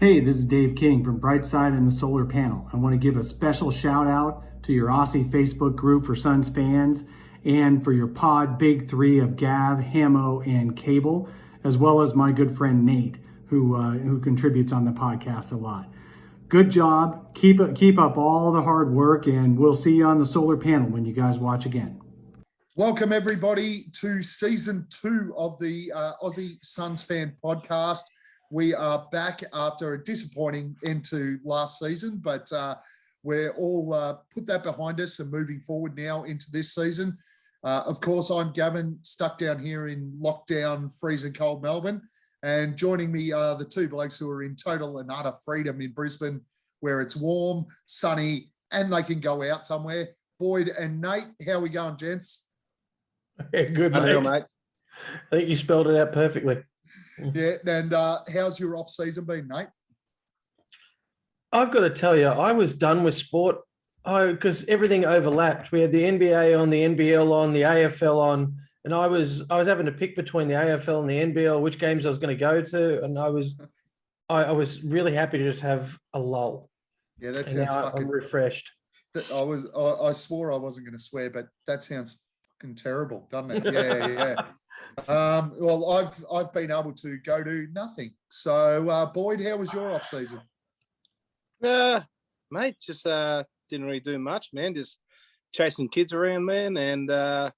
Hey, this is Dave King from Brightside and the Solar Panel. I want to give a special shout out to your Aussie Facebook group for Suns fans and for your pod Big Three of Gav, Hamo, and Cable, as well as my good friend Nate, who contributes on the podcast a lot. Good job. Keep up all the hard work, and we'll see you on the Solar Panel when you guys watch again. Welcome, everybody, to Season 2 of the Aussie Suns Fan Podcast. We are back after a disappointing end to last season, but we're all put that behind us and moving forward now into this season. Of course, I'm Gavin, stuck down here in lockdown, freezing cold Melbourne. And joining me are the two blokes who are in total and utter freedom in Brisbane, where it's warm, sunny, and they can go out somewhere. Boyd and Nate, how are we going, gents? Yeah, good, mate. I think you spelled it out perfectly. Yeah, and how's your off season been, Nate? I've got to tell you, I was done with sport because everything overlapped. We had the NBA on, the NBL on, the AFL on, and I was having to pick between the AFL and the NBL which games I was going to go to, and I was really happy to just have a lull. Yeah, that sounds fucking. I'm refreshed. I swore I wasn't going to swear, but that sounds fucking terrible, doesn't it? Yeah. Well, I've been able to go to nothing. So, Boyd, how was your off season? Mate, just didn't really do much, man. Just chasing kids around, man, and the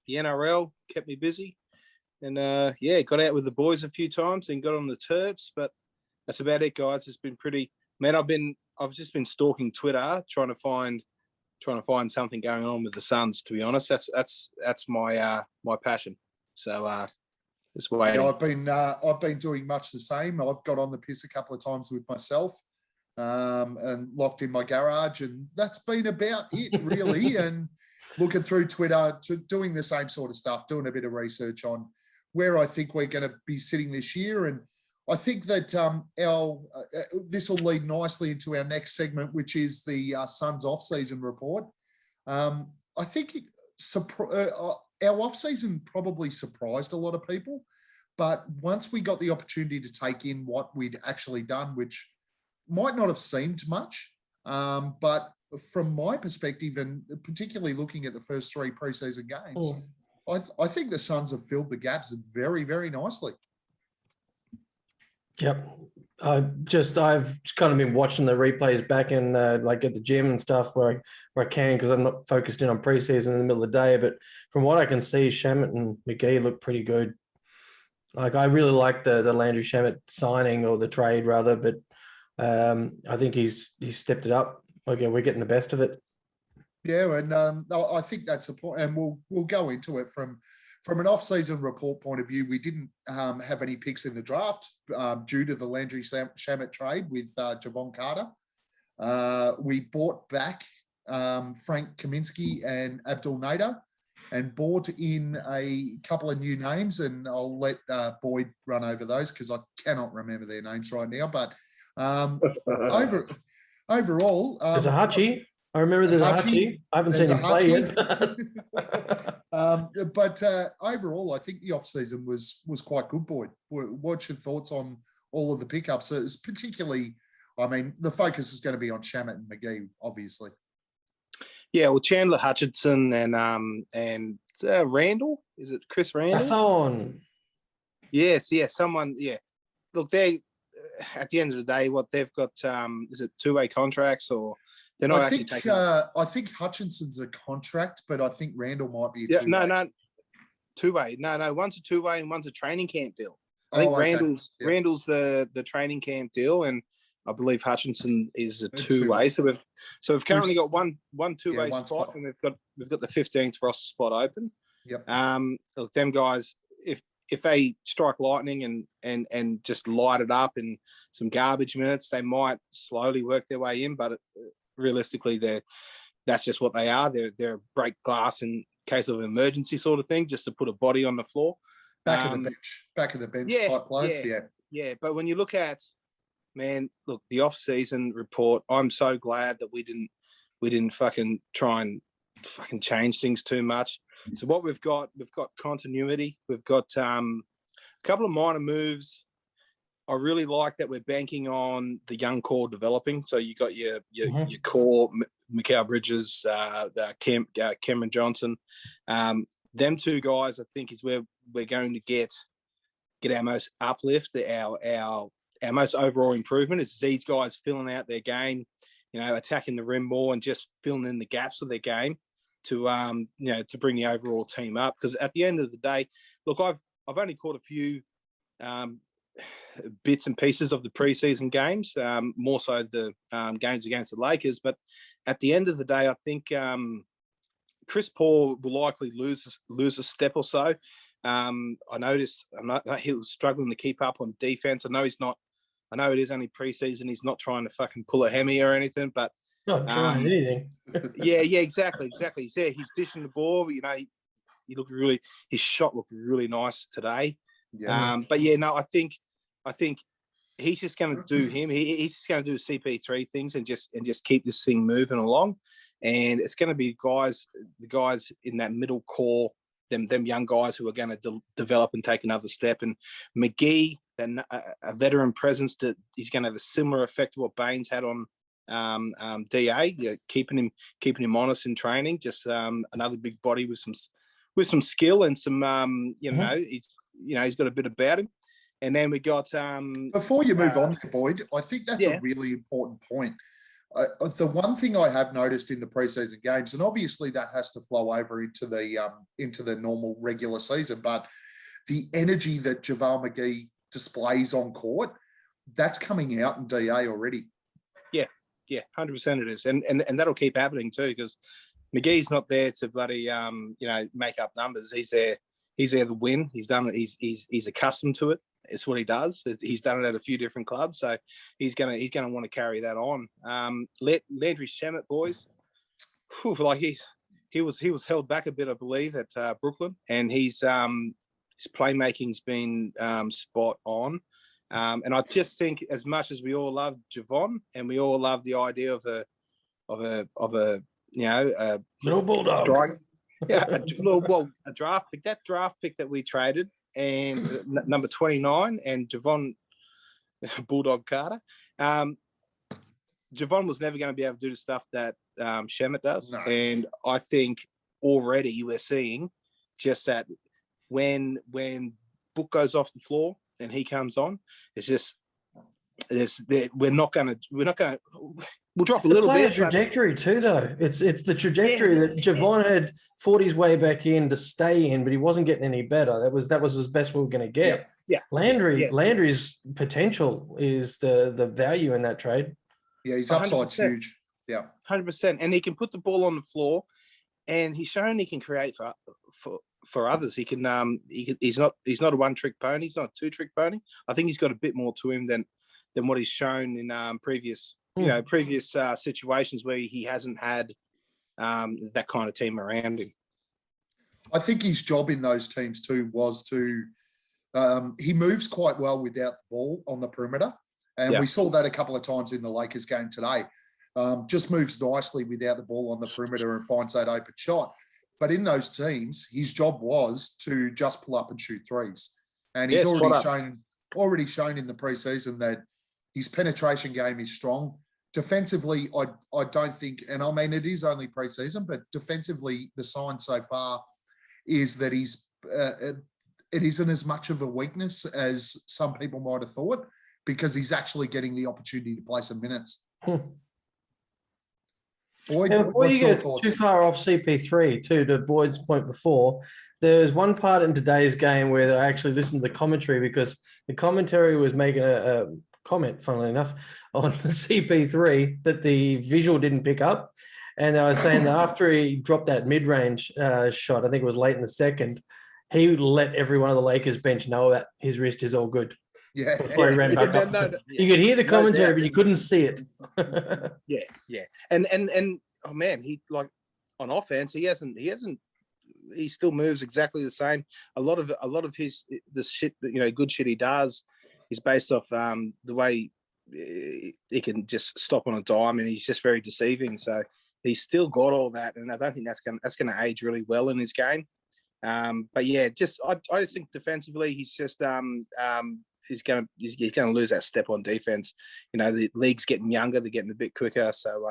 NRL kept me busy. And got out with the boys a few times and got on the Terps, but that's about it, guys. It's been pretty. Man, I've just been stalking Twitter, trying to find something going on with the Suns. To be honest, that's my passion. So just waiting. Yeah, I've been doing much the same. I've got on the piss a couple of times with myself, and locked in my garage, and that's been about it, really. And looking through Twitter, doing the same sort of stuff, doing a bit of research on where I think we're going to be sitting this year. And I think that this will lead nicely into our next segment, which is the Suns off-season report. I think our off-season probably surprised a lot of people, but once we got the opportunity to take in what we'd actually done, which might not have seemed much, but from my perspective, and particularly looking at the first three preseason games, I think the Suns have filled the gaps very, very nicely. Yep. I've kind of been watching the replays back in like at the gym and stuff where I can, because I'm not focused in on preseason in the middle of the day. But from what I can see, Shamet and McGee look pretty good. Like, I really like the Landry Shamet signing, or the trade rather, but I think he's stepped it up. Okay, we're getting the best of it. Yeah, and I think that's the point, and we'll go into it from an off-season report point of view. We didn't have any picks in the draft due to the Landry Shamet trade with Javon Carter. We bought back Frank Kaminsky and Abdul Nader, and brought in a couple of new names, and I'll let Boyd run over those because I cannot remember their names right now. But overall... there's a Hachi. I remember there's a Hachi. I haven't seen him play yet. But overall, I think the off-season was quite good, Boyd. What's your thoughts on all of the pickups? It's particularly, I mean, the focus is going to be on Shamet and McGee, obviously. Yeah, well, Chandler Hutchinson and Randall. Is it Chris Randall? That's on. Yes, someone. Yeah, look, they at the end of the day, what they've got is it two-way contracts, or they're not actually taking. I think Hutchinson's a contract, but I think Randall might be a two-way. No, two-way. No, one's a two-way and one's a training camp deal. I think Randall's the training camp deal, and I believe Hutchinson is a two-way. So we've currently got one two-way spot, and we've got the 15th roster spot open. Yep. Look, them guys, if they strike lightning and just light it up in some garbage minutes, they might slowly work their way in. But realistically, that's just what they are. They're break glass in case of an emergency sort of thing, just to put a body on the floor. Back of the bench type players. Yeah. But when you look at, man, look, the off-season report, I'm so glad that we didn't fucking try and fucking change things too much. So what we've got continuity. We've got a couple of minor moves. I really like that we're banking on the young core developing. So you got your core, Mikhail Bridges, Cameron Johnson. Them two guys, I think, is where we're going to get our most uplift, our most overall improvement is these guys filling out their game, attacking the rim more and just filling in the gaps of their game to to bring the overall team up. Because at the end of the day, look, I've only caught a few bits and pieces of the preseason games, more so the games against the Lakers. But at the end of the day, I think Chris Paul will likely lose a step or so. I noticed he was struggling to keep up on defense. I know it is only preseason. He's not trying to fucking pull a Hemi or anything, but not trying anything. yeah, exactly. He's there. He's dishing the ball. He looked his shot looked really nice today. Yeah. But yeah, no, I think he's just going to do him. He's just going to do CP3 things and just keep this thing moving along. And it's going to be the guys in that middle core, them young guys who are going to develop and take another step. And McGee, a veteran presence that he's going to have a similar effect to what Baines had on DA, keeping him honest in training. Just another big body with some skill and some he's got a bit about him. And then we got before you move on, Boyd, I think that's a really important point. The one thing I have noticed in the preseason games, and obviously that has to flow over into the normal regular season, but the energy that JaVale McGee displays on court, that's coming out in DA already. Yeah, 100% it is, and that'll keep happening too, because McGee's not there to bloody make up numbers. He's there to win. He's done it. He's accustomed to it. It's what he does. He's done it at a few different clubs, so he's gonna want to carry that on. Landry Shamet, boys, he was held back a bit, I believe, at Brooklyn, and his playmaking's been spot on. And I just think, as much as we all love Javon and we all love the idea of a little bulldog, a draft pick. That draft pick that we traded, and number 29, and Javon Bulldog Carter. Javon was never going to be able to do the stuff that Shamet does. No. And I think already we're seeing just that when Book goes off the floor and he comes on, it's just we're not going to we'll drop a little bit. Trajectory too, though. It's the trajectory that Javon had fought his way back in to stay in, but he wasn't getting any better. That was as best we were going to get. Yeah. Landry's potential is the value in that trade. Yeah, his upside's huge. Yeah, 100%. And he can put the ball on the floor, and he's shown he can create for others. He can. He's not a one-trick pony. He's not a two-trick pony. I think he's got a bit more to him than what he's shown in previous situations where he hasn't had that kind of team around him. I think his job in those teams too was to he moves quite well without the ball on the perimeter. And we saw that a couple of times in the Lakers game today. Just moves nicely without the ball on the perimeter and finds that open shot. But in those teams, his job was to just pull up and shoot threes. And he's already shown in the preseason that his penetration game is strong. Defensively, I don't think, and I mean, it is only preseason, but defensively, the sign so far is that it isn't as much of a weakness as some people might have thought, because he's actually getting the opportunity to play some minutes. Boyd, before you get too far off CP3, to Boyd's point before, there's one part in today's game where I actually listened to the commentary, because the commentary was making a comment, funnily enough, on CP3 that the visual didn't pick up. And I was saying that after he dropped that mid-range shot, I think it was late in the second, he let every one of the Lakers bench know that his wrist is all good. Yeah. Before he ran back up. You could hear the commentary, but you couldn't see it. Yeah. And oh man, he, like, on offense, he still moves exactly the same. A lot of his good shit he does is based off the way he can just stop on a dime, and he's just very deceiving. So he's still got all that, and I don't think that's gonna age really well in his game. But yeah, I just think defensively he's just he's going to lose that step on defense. You know, the league's getting younger, they're getting a bit quicker. So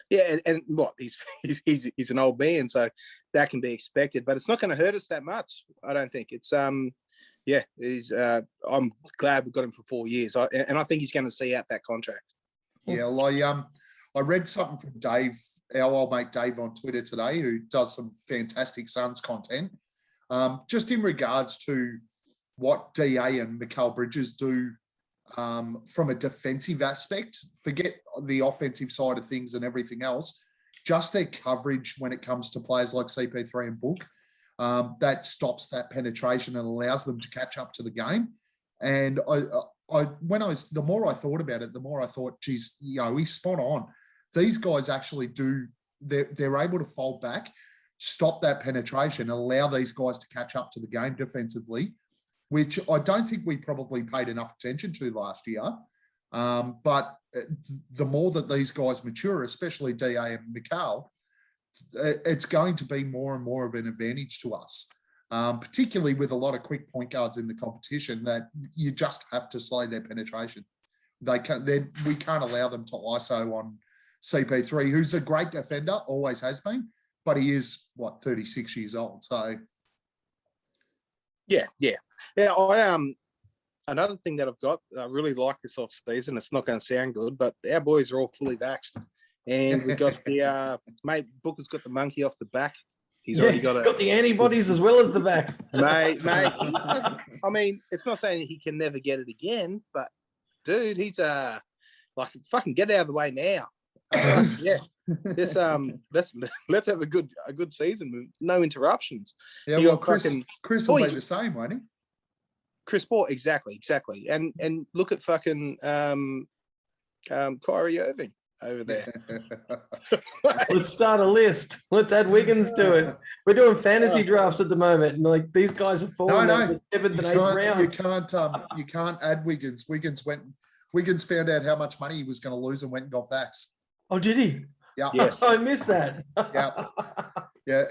yeah, and what he's an old man, so that can be expected. But it's not going to hurt us that much, I don't think. It's yeah, I'm glad we got him for 4 years, and I think he's going to see out that contract. Yeah, well, I read something from Dave, our old mate Dave on Twitter today, who does some fantastic Suns content, just in regards to what DA and Mikhail Bridges do from a defensive aspect. Forget the offensive side of things and everything else, just their coverage when it comes to players like CP3 and Book. That stops that penetration and allows them to catch up to the game. And the more I thought about it, the more I thought, geez, you know, he's spot on. These guys actually do, they're able to fold back, stop that penetration, allow these guys to catch up to the game defensively, which I don't think we probably paid enough attention to last year. But the more that these guys mature, especially DA and Mikhail, it's going to be more and more of an advantage to us, particularly with a lot of quick point guards in the competition that you just have to slow their penetration. We can't allow them to ISO on CP3, who's a great defender, always has been, but he is, 36 years old. So, yeah. Another thing that I've got, I really like this off season. It's not going to sound good, but our boys are all fully vaxxed. And we've got the mate Booker's got the monkey off the back. He's already got the antibodies as well as the vax. Mate. I mean, it's not saying he can never get it again, but dude, he's like fucking get out of the way now. Yeah. This let's have a good season with no interruptions. Yeah, well, Chris will be the same, won't he? Chris Paul, exactly. And look at fucking Kyrie Irving over there. Let's start a list. Let's add Wiggins to it. We're doing fantasy drafts at the moment, and like these guys are falling in the 7th and 8th round. You can't add Wiggins. Wiggins found out how much money he was going to lose and went and got vaxxed. Oh, did he? Yeah. Yes. I missed that. Yeah. They're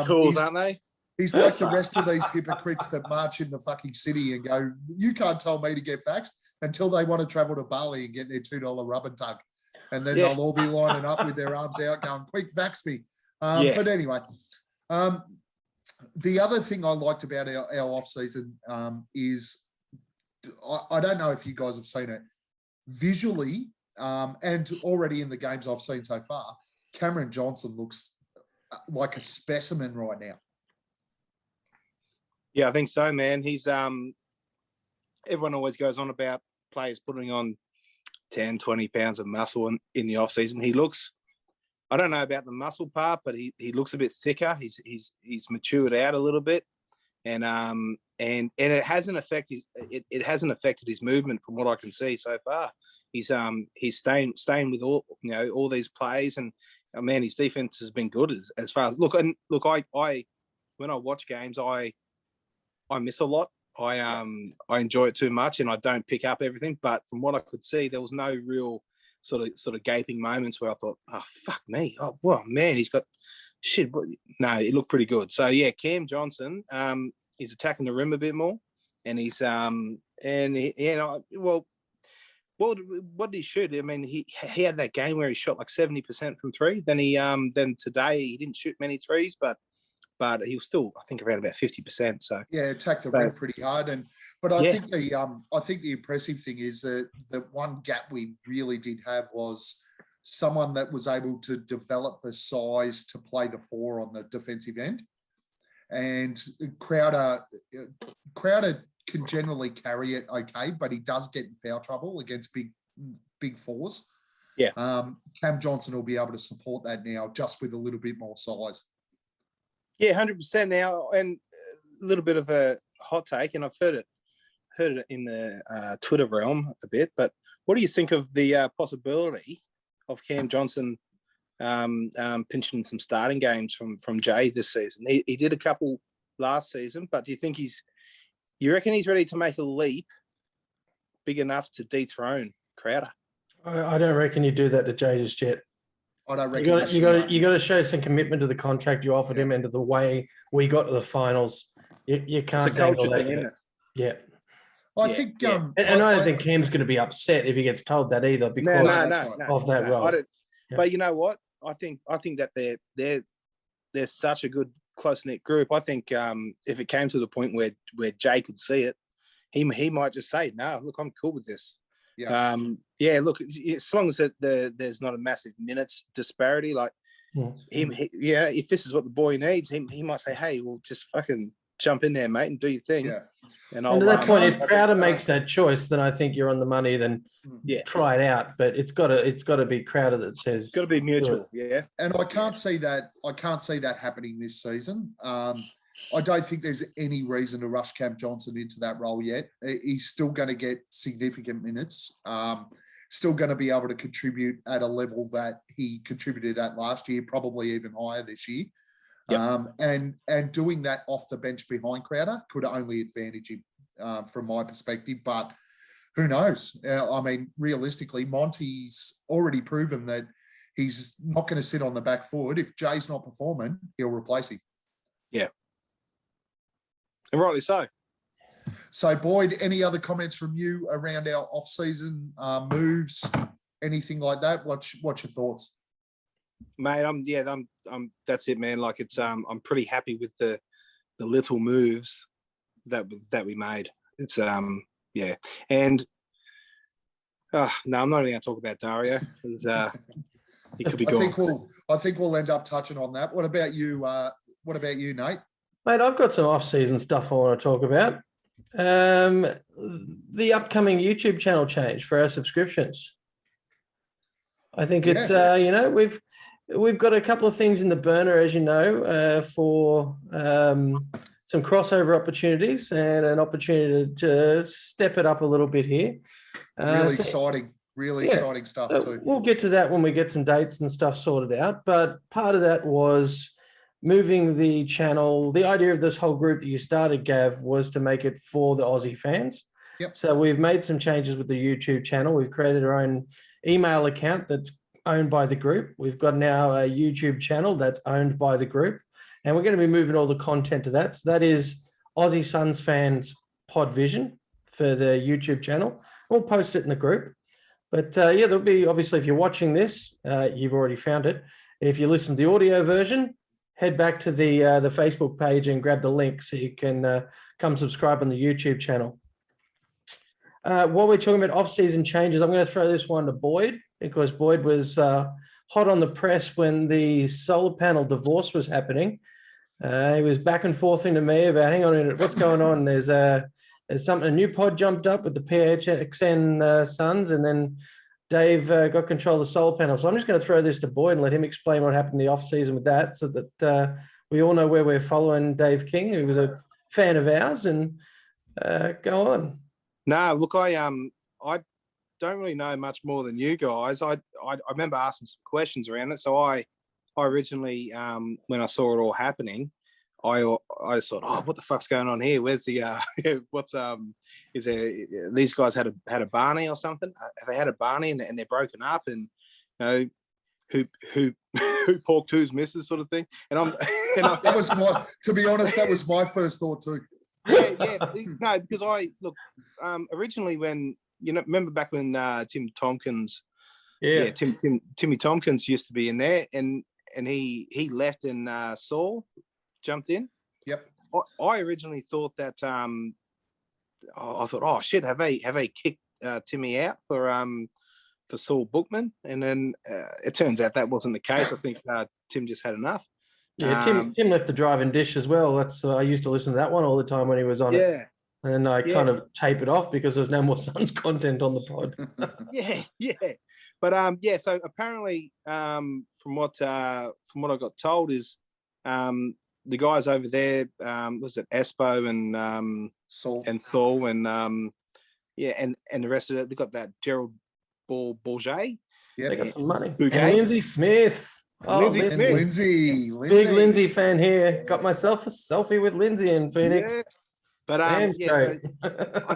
tools, aren't they? He's like the rest of these hypocrites that march in the fucking city and go, you can't tell me to get vaxxed until they want to travel to Bali and get their $2 rub and tug. And then they'll all be lining up with their arms out going, quick, vax me. But anyway, the other thing I liked about our off-season is, I don't know if you guys have seen it, visually, and already in the games I've seen so far, Cameron Johnson looks like a specimen right now. Yeah, I think so, man. He's everyone always goes on about players putting on 10, 20 pounds of muscle in the off season. He looks, I don't know about the muscle part, but he looks a bit thicker. He's matured out a little bit, and it hasn't affected his movement from what I can see so far. He's staying with all these plays, and man, his defense has been good as far as look. I when I watch games, I miss a lot. I enjoy it too much, and I don't pick up everything. But from what I could see, there was no real sort of gaping moments where I thought, "Oh fuck me! Oh well, man, he's got shit." No, it looked pretty good. So yeah, Cam Johnson, he's attacking the rim a bit more, and he's what did he shoot? I mean, he had that game where he shot like 70% from three. Then then today he didn't shoot many threes, but he was still, I think, around about 50%. So yeah, attacked the rim pretty hard. But I think the impressive thing is that the one gap we really did have was someone that was able to develop the size to play the four on the defensive end. And Crowder can generally carry it okay, but he does get in foul trouble against big fours. Yeah. Cam Johnson will be able to support that now just with a little bit more size. Yeah, 100% now, and a little bit of a hot take, and I've heard it in the Twitter realm a bit. But what do you think of the possibility of Cam Johnson pinching some starting games from Jay this season? He did a couple last season, but do you think you reckon he's ready to make a leap big enough to dethrone Crowder? I don't reckon you do that to Jay just yet. I don't reckon you got to show some commitment to the contract you offered him and to the way we got to the finals. You can't it's a culture that thing, isn't it? Yeah. I Yeah, think, yeah. And I don't think Cam's going to be upset if he gets told that either because No, No, that's no, right. no, of that no, role. I don't, Yeah. But you know what? I think that they're such a good close knit group. I think if it came to the point where Jay could see it, he might just say, "No, look, I'm cool with this." Yeah. Yeah. Look, as long as there's not a massive minutes disparity, like if this is what the boy needs, he might say, "Hey, well, just fucking jump in there, mate, and do your thing." Yeah. And And to that point, if I'll Crowder be- makes that choice, then I think you're on the money. Then try it out. But it's got to be Crowder that says It's got to be do mutual. it. Yeah. And I can't see that. I can't see that happening this season. I don't think there's any reason to rush Cam Johnson into that role yet. He's still going to get significant minutes. Still going to be able to contribute at a level that he contributed at last year, probably even higher this year. Yep. And doing that off the bench behind Crowder could only advantage him from my perspective. But who knows? I mean, realistically, Monty's already proven that he's not going to sit on the back foot. If Jay's not performing, he'll replace him. Yeah. And rightly so. So, Boyd, any other comments from you around our off-season moves, anything like that? What's your thoughts? Mate, I'm that's it, man. Like it's I'm pretty happy with the little moves that we made. It's yeah. And no, I'm not even going to talk about Dario. He could be gone. I think we'll end up touching on that. What about you? What about you, Nate? Mate, I've got some off-season stuff I want to talk about. The upcoming YouTube channel change for our subscriptions. I think it's we've got a couple of things in the burner, as you know, for some crossover opportunities and an opportunity to step it up a little bit here. Really exciting stuff too. We'll get to that when we get some dates and stuff sorted out. But part of that was moving the channel. The idea of this whole group that you started, Gav, was to make it for the Aussie fans. Yep. So we've made some changes with the YouTube channel. We've created our own email account that's owned by the group. We've got now a YouTube channel that's owned by the group. And we're going to be moving all the content to that. So that is Aussie Suns Fans Pod Vision for the YouTube channel. We'll post it in the group. But there'll be, obviously, if you're watching this, you've already found it. If you listen to the audio version, head back to the Facebook page and grab the link so you can come subscribe on the YouTube channel. While we're talking about off-season changes, I'm going to throw this one to Boyd because Boyd was hot on the press when the solar panel divorce was happening. He was back and forthing to me about, hang on a minute, what's going on? There's something, a new pod jumped up with the PHXN Suns, and then Dave got control of the solar panel. So I'm just going to throw this to Boyd and let him explain what happened in the off-season with that so that we all know where we're following Dave King, who was a fan of ours, and go on. No, look, I don't really know much more than you guys. I remember asking some questions around it. So I originally, when I saw it all happening, I thought, oh, what the fuck's going on here? Where's the is there these guys had a Barney or something? Have they had a Barney and they're broken up, and you know who porked whose misses sort of thing? And that was to be honest, that was my first thought too. Yeah, no, because originally when remember back when Timmy Tompkins used to be in there, and he left and Saul jumped in. Yep. I originally thought that I thought, oh shit, have they kicked Timmy out for Saul Bookman? And then it turns out that wasn't the case. I think Tim just had enough. Yeah, Tim left the driving dish as well. That's I used to listen to that one all the time when he was on it. And I kind of tape it off because there's no more Suns content on the pod. yeah. But so apparently from what I got told is the guys over there, was it Espo and Saul and and the rest of it, they got that Gerald Bourget. Yeah, they got some money. Bouquet. And Lindsay Smith. Lindsay. Big Lindsay fan here. Got myself a selfie with Lindsay in Phoenix. Yeah. But so I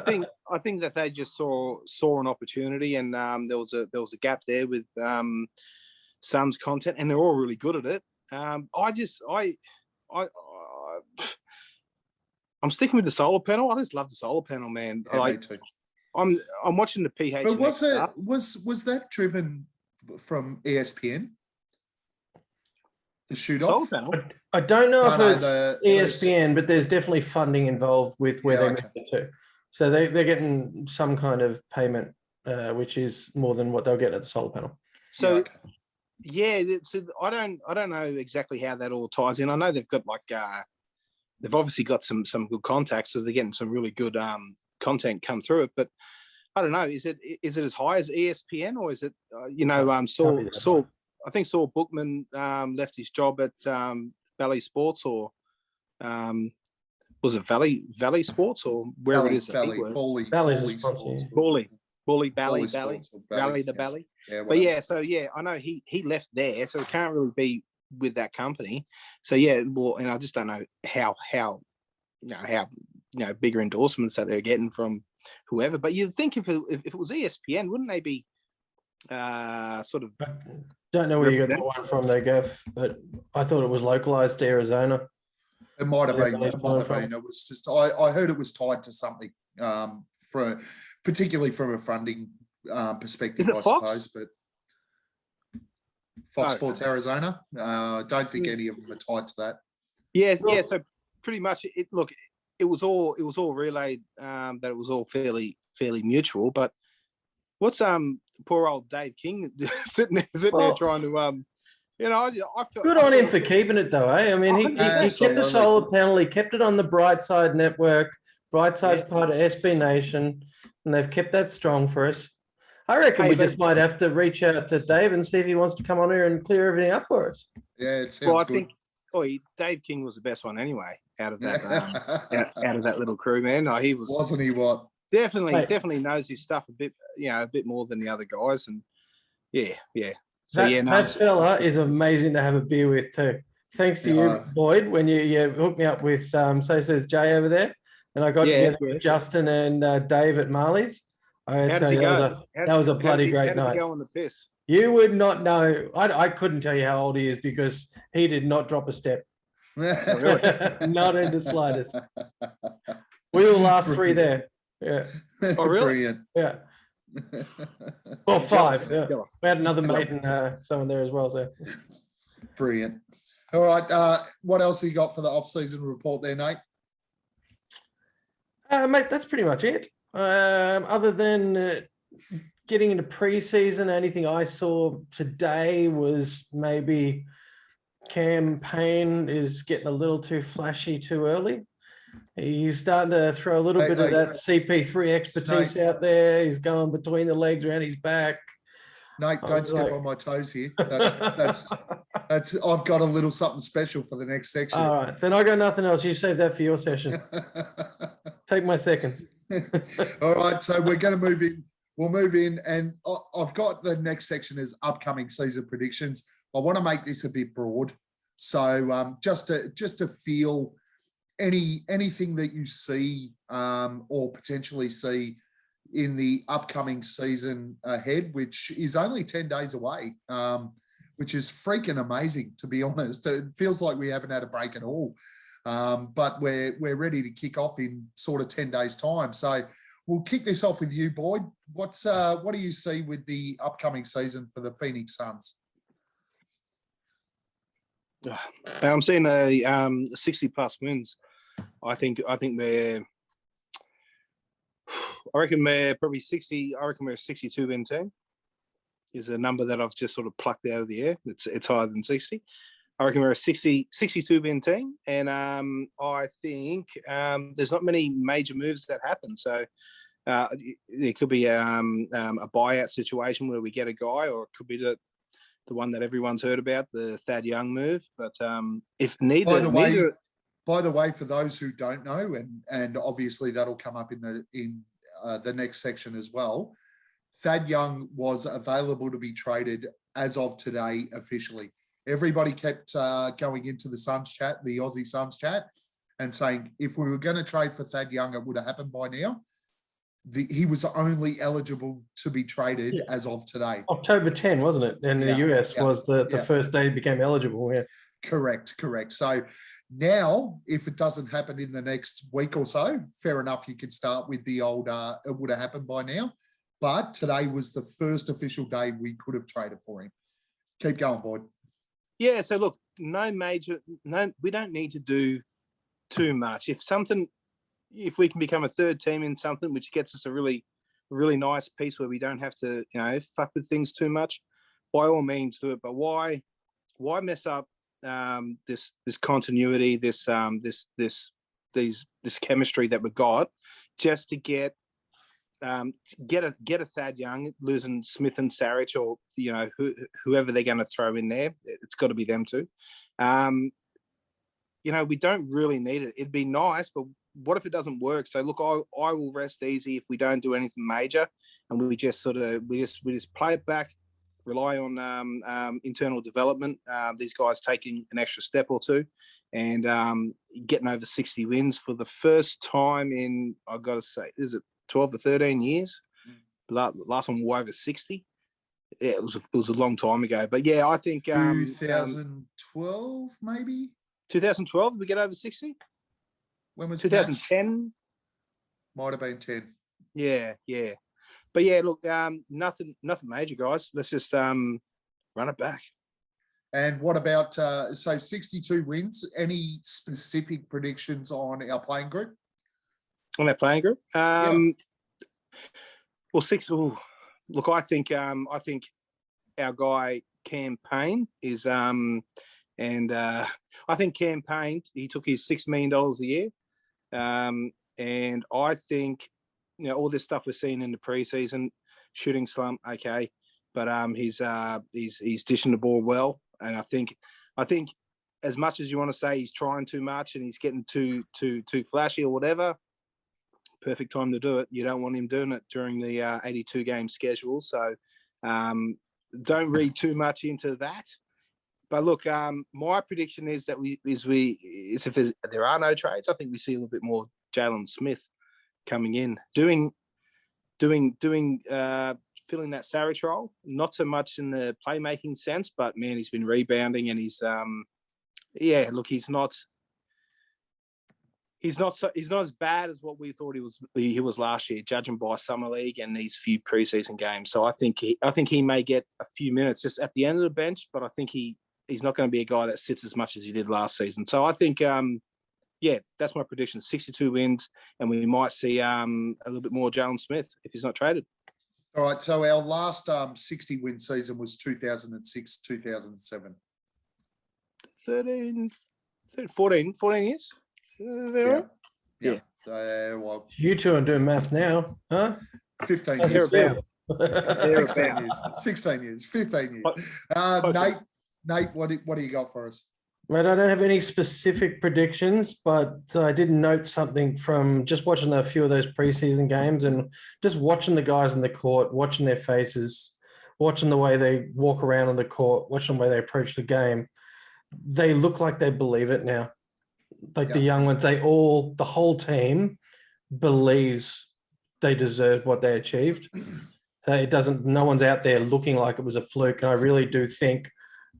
think that they just saw an opportunity, and there was a gap there with Suns content, and they're all really good at it. I'm I'm sticking with the solar panel. I just love the solar panel, man. Yeah, Like, me too. I'm watching the PH. But was that driven from ESPN? The shoot solar off? panel? I don't know if it's the ESPN, but there's definitely funding involved with where Yeah, they okay. moved it to. So they're getting some kind of payment, which is more than what they'll get at the solar panel. So Yeah, okay. yeah, so I don't know exactly how that all ties in. I know they've got they've obviously got some good contacts, so they're getting some really good content come through it. But I don't know, is it as high as ESPN, or is it I think Saul Bookman left his job at Valley Sports, or was it Valley Sports, or wherever it is? Valley Sports. Valley the Valley. Yeah, But yeah, so yeah, I know he left there, so it can't really be with that company. So yeah, well, and I just don't know how bigger endorsements that they're getting from whoever. But you'd think if it was ESPN, wouldn't they be sort of? Don't know where you got that one from there, Gav, but I thought it was localized to Arizona. It might have Yeah, been. It was just I heard it was tied to something particularly from a funding perspective, I suppose. But Fox Sports Arizona, don't think any of them are tied to that. Yes, yeah. So pretty much, it was all relayed that it was all fairly mutual. But what's poor old Dave King sitting there trying to I feel good on him for keeping it though, eh? I mean, he kept the solar panel, he kept it on the Brightside network. Brightside's part of SB Nation, and they've kept that strong for us. I reckon we just might have to reach out to Dave and see if he wants to come on here and clear everything up for us. Yeah, it sounds good. think Dave King was the best one anyway out of that out of that little crew, man. He was, wasn't he? What? Definitely knows his stuff a bit more than the other guys, and yeah. So that fella is amazing to have a beer with too. Thanks to you, Boyd, when you hooked me up with so says Jay over there, and I got together with Justin and Dave at Marley's. I tell you, that was a bloody great night. How does he go on the piss? You would not know. I couldn't tell you how old he is because he did not drop a step. Not in the slightest. We were last three there. Yeah. Oh, really? Brilliant. Yeah. Well, five. Yeah. We had another mate and someone there as well. So brilliant. All right. What else have you got for the off-season report there, Nate? Mate, that's pretty much it. Other than getting into preseason, anything I saw today was maybe Payne is getting a little too flashy too early. He's starting to throw a little bit of that CP3 expertise out there. He's going between the legs, around his back. Nate, don't step on my toes here. That's I've got a little something special for the next section. All right, then I got nothing else. You save that for your session. Take my seconds. All right, so we're going to move in. We'll move in, and I've got the next section as upcoming season predictions. I want to make this a bit broad, so just to feel anything that you see or potentially see in the upcoming season ahead, which is only 10 days away, which is freaking amazing, to be honest. It feels like we haven't had a break at all, but we're ready to kick off in sort of 10 days' time. So we'll kick this off with you, Boyd. What do you see with the upcoming season for the Phoenix Suns? I'm seeing a 60+ wins. I reckon we're probably 60. I reckon we're a 62 win team. Is a number that I've just sort of plucked out of the air. It's higher than 60. I reckon we're a 62 win team, and I think there's not many major moves that happen. So there could be a buyout situation where we get a guy, or it could be the one that everyone's heard about, the Thad Young move. But if neither. By the way, for those who don't know, and obviously that'll come up in the next section as well, Thad Young was available to be traded as of today officially. Everybody kept going into the Suns chat, the Aussie Suns chat, and saying if we were going to trade for Thad Young, it would have happened by now. He was only eligible to be traded as of today. October 10, wasn't it? And the US was the first day he became eligible. Yeah. Correct. So now, if it doesn't happen in the next week or so, fair enough, you can start with the old, it would have happened by now. But today was the first official day we could have traded for him. Keep going, Boyd. Yeah, so look, we don't need to do too much. If we can become a third team in something, which gets us a really, really nice piece where we don't have to, fuck with things too much, by all means do it. But why mess up this continuity, this chemistry that we got, just to get a Thad Young, losing Smith and Sarich, or whoever they're going to throw in there. It's got to be them two. We don't really need it. It'd be nice, but what if it doesn't work? So look, I will rest easy if we don't do anything major, and we just play it back, rely on internal development. These guys taking an extra step or two, and getting over 60 wins for the first time in, I've got to say, is it 12 to 13 years? Last one we were over 60. Yeah, it was a long time ago. But yeah, I think 2012 maybe. 2012, we get over 60. When was 2010? Might have been 10. Yeah. But yeah, look, nothing major, guys. Let's just run it back. And what about so 62 wins? Any specific predictions on our playing group? On our playing group? Yeah. Well, six. Ooh, look, I think our guy Cam Payne is and I think Cam Payne, he took his $6 million a year, and I think all this stuff we're seeing in the preseason, shooting slump, okay, but he's dishing the ball well, and I think as much as you want to say he's trying too much and he's getting too flashy or whatever, perfect time to do it. You don't want him doing it during the 82 game schedule, so don't read too much into that. But look, my prediction is that if there are no trades, I think we see a little bit more Jalen Smith coming in, doing filling that Sarich role. Not so much in the playmaking sense, but man, he's been rebounding, and he's look, he's not as bad as what we thought he was last year, judging by summer league and these few preseason games. So I think he may get a few minutes just at the end of the bench, but I think he's not going to be a guy that sits as much as he did last season. So I think, that's my prediction. 62 wins, and we might see a little bit more Jalen Smith if he's not traded. All right, so our last 60-win season was 2006, 2007. 14 years? Yeah. Well, You two are doing math now, huh? 15 That's years. fair. 16 years, 15 years. Nate, what do you got for us? Right, I don't have any specific predictions, but I did note something from just watching a few of those preseason games and just watching the guys in the court, watching their faces, watching the way they walk around on the court, watching the way they approach the game. They look like they believe it now. Like the young ones, the whole team believes they deserved what they achieved. No one's out there looking like it was a fluke. And I really do think,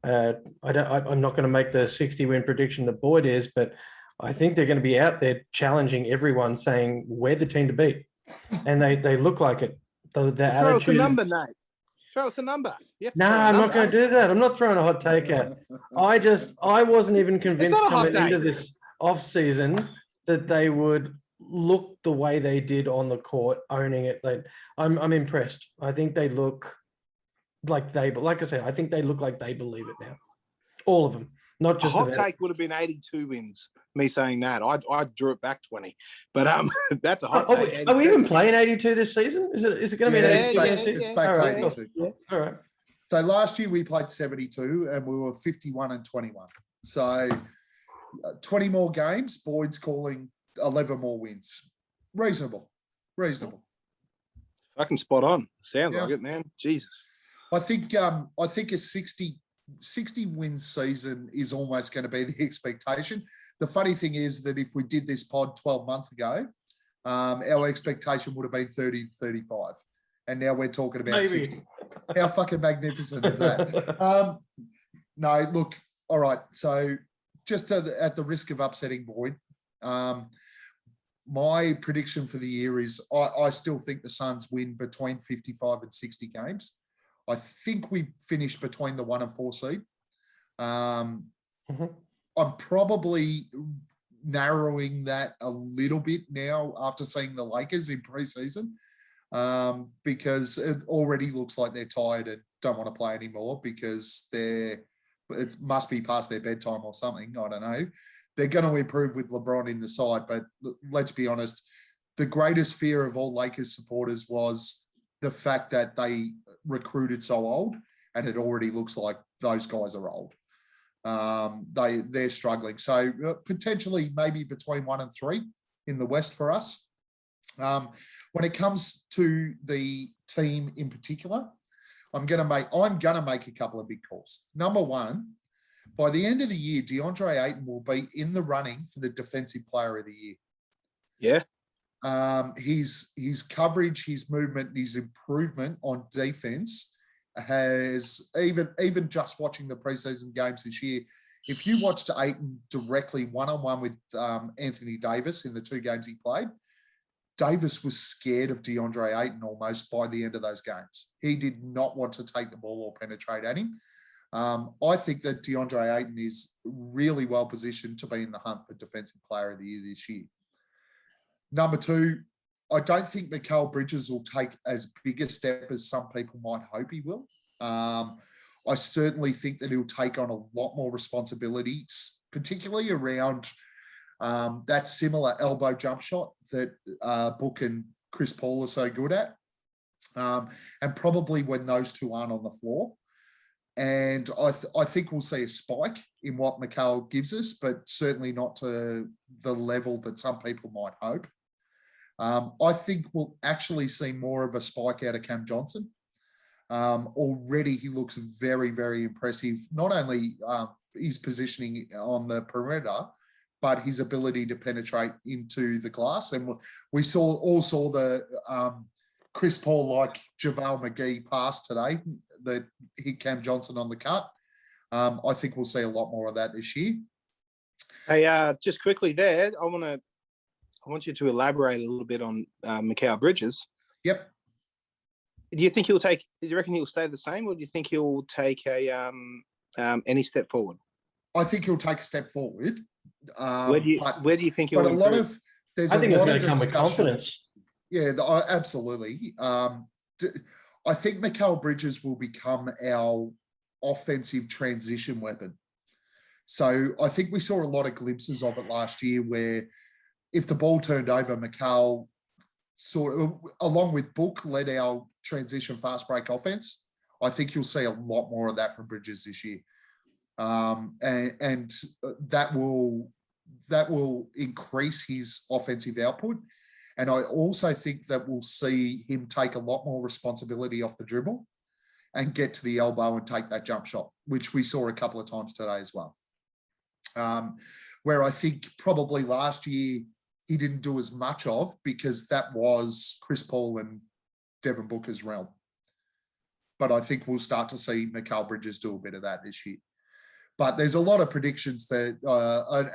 I'm not going to make the 60-win prediction that Boyd is, but I think they're going to be out there challenging everyone, saying we're the team to beat, and they look like it. The Throw us a attitude. number, Nate. Throw us a number. No, I'm not going to do that. I'm not throwing a hot take out. I wasn't even convinced coming into this off season that they would look the way they did on the court, owning it. I'm impressed. I think they look like I said, I think they look like they believe it now. All of them, not just a hot take would have been 82 wins. Me saying that, I drew it back 20, but that's a hot take. Are we even playing 82 this season? Is it going to be an 82 season? It's back to 82. Yeah. All right. So last year we played 72 and we were 51 and 21. So 20 more games. Boyd's calling 11 more wins. Reasonable. Fucking spot on. Sounds like it, man. Jesus. I think a 60 win season is almost going to be the expectation. The funny thing is that if we did this pod 12 months ago, our expectation would have been 30 to 35. And now we're talking about 60. How fucking magnificent is that? No, look, All right. So just at the risk of upsetting Boyd, my prediction for the year is I still think the Suns win between 55 and 60 games. I think we finish between the 1 and 4 seed. I'm probably narrowing that a little bit now after seeing the Lakers in preseason, because it already looks like they're tired and don't want to play anymore because it must be past their bedtime or something. I don't know. They're going to improve with LeBron in the side, but let's be honest, the greatest fear of all Lakers supporters was the fact that they recruited so old, and it already looks like those guys are old. They're struggling. So potentially maybe between 1 and 3 in the West for us. When it comes to the team in particular, I'm gonna make a couple of big calls. Number one, by the end of the year, DeAndre Ayton will be in the running for the Defensive Player of the Year. Yeah. His coverage, his movement, his improvement on defense has even just watching the preseason games this year. If you watched Ayton directly one-on-one with Anthony Davis in the 2 games he played, Davis was scared of DeAndre Ayton almost by the end of those games. He did not want to take the ball or penetrate at him. I think that DeAndre Ayton is really well positioned to be in the hunt for Defensive Player of the Year this year. Number 2, I don't think Mikhail Bridges will take as big a step as some people might hope he will. I certainly think that he'll take on a lot more responsibility, particularly around that similar elbow jump shot that Book and Chris Paul are so good at. And probably when those two aren't on the floor. And I think we'll see a spike in what Mikhail gives us, but certainly not to the level that some people might hope. I think we'll actually see more of a spike out of Cam Johnson. Already he looks very, very impressive. Not only his positioning on the perimeter, but his ability to penetrate into the glass. And we all saw the Chris Paul-like JaVale McGee pass today that hit Cam Johnson on the cut. I think we'll see a lot more of that this year. Hey, just quickly there, I want you to elaborate a little bit on Mikhail Bridges. Yep. Do you reckon he'll stay the same, or do you think he'll take any step forward? I think he'll take a step forward. Where do you think he'll improve? I think it's going to come with confidence. Yeah, absolutely. I think Mikhail Bridges will become our offensive transition weapon. So I think we saw a lot of glimpses of it last year where if the ball turned over, Mikhail sort of, along with Book, led our transition fast break offense. I think you'll see a lot more of that from Bridges this year. And that will increase his offensive output. And I also think that we'll see him take a lot more responsibility off the dribble and get to the elbow and take that jump shot, which we saw a couple of times today as well. Where I think probably last year he didn't do as much of because that was Chris Paul and Devin Booker's realm. But I think we'll start to see Mikhail Bridges do a bit of that this year. But there's a lot of predictions that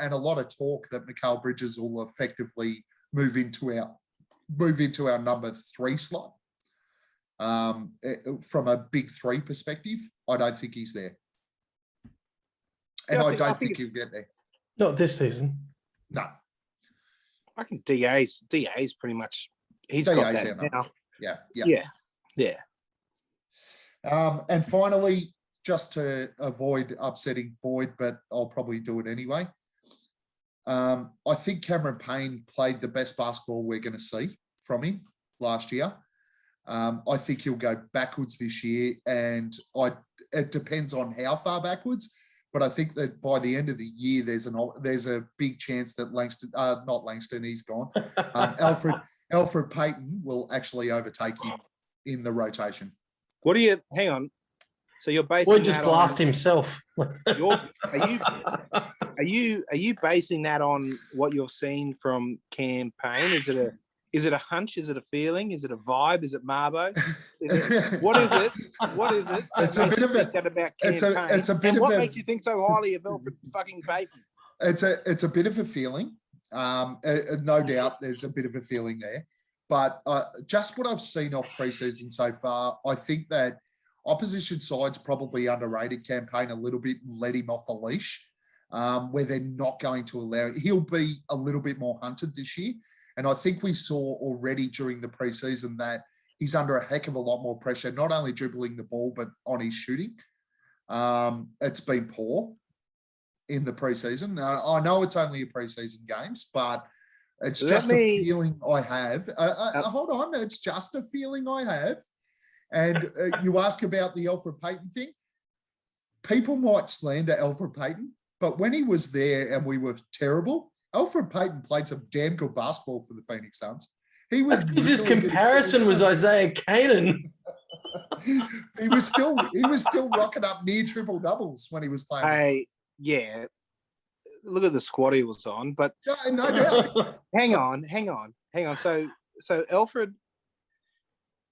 and a lot of talk that Mikhail Bridges will effectively move into our number 3 slot. From a big 3 perspective, I don't think he's there. And I don't think he'll get there. Not this season. No. I think DA's pretty much, he's got that now. Yeah. And finally, just to avoid upsetting Boyd, but I'll probably do it anyway. I think Cameron Payne played the best basketball we're going to see from him last year. I think he'll go backwards this year, and it depends on how far backwards. But I think that by the end of the year, there's a big chance that not Langston, he's gone. Alfred Payton will actually overtake him in the rotation. Hang on. So you're basing Boyd just glassed himself. Are you basing that on what you're seeing from Cam Payne? Is it a hunch? Is it a feeling? Is it a vibe? Is it Marbo? What is it? What is it? It's a bit of a. About It's a bit and of what a. makes you think so highly of Alfred fucking Payton? It's a bit of a feeling. No doubt, there's a bit of a feeling there. But just what I've seen off preseason so far, I think that opposition sides probably underrated Campaign a little bit and let him off the leash, where they're not going to allow it. He'll be a little bit more hunted this year. And I think we saw already during the preseason that he's under a heck of a lot more pressure, not only dribbling the ball, but on his shooting. It's been poor in the preseason. I know it's only a preseason games, but it's just a feeling I have. Hold on, it's just a feeling I have. And you ask about the Alfred Payton thing. People might slander Alfred Payton, but when he was there and we were terrible, Alfred Payton played some damn good basketball for the Phoenix Suns. He was because his comparison was Isaiah Canaan. he was still rocking up near triple doubles when he was playing. Hey, yeah. Look at the squad he was on, but no doubt. hang on. So Alfred,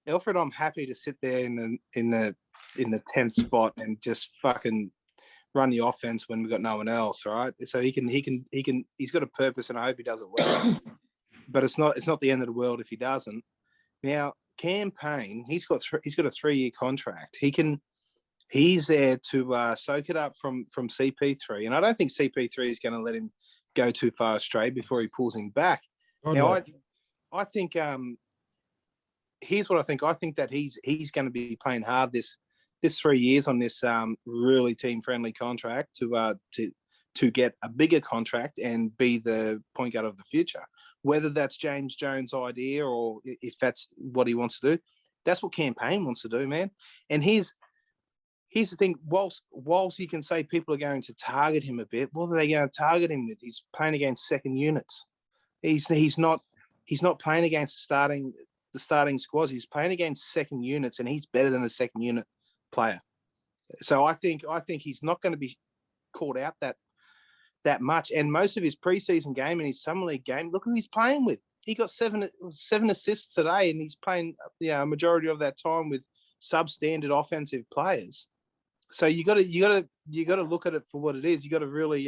I'm happy to sit there in the 10th spot and just fucking run the offense when we've got no one else, all right? So he's got a purpose, and I hope he does it well. But it's not the end of the world if he doesn't. Now, Payne, he's got a 3-year contract. He's there to soak it up from CP3, and I don't think CP3 is going to let him go too far astray before he pulls him back. I think here's what I think. I think that he's going to be playing hard this 3 years on this really team-friendly contract to get a bigger contract and be the point guard of the future. Whether that's James Jones' idea or if that's what he wants to do, that's what Payne wants to do, man. And here's the thing: whilst you can say people are going to target him a bit, what are they going to target him with? He's playing against second units. He's not playing against the starting squads. He's playing against second units, and he's better than a second unit player. So I think he's not going to be caught out that much. And most of his preseason game and his summer league game, look who he's playing with. He got seven assists today, and he's playing a majority of that time with substandard offensive players. So you got to look at it for what it is. You got to really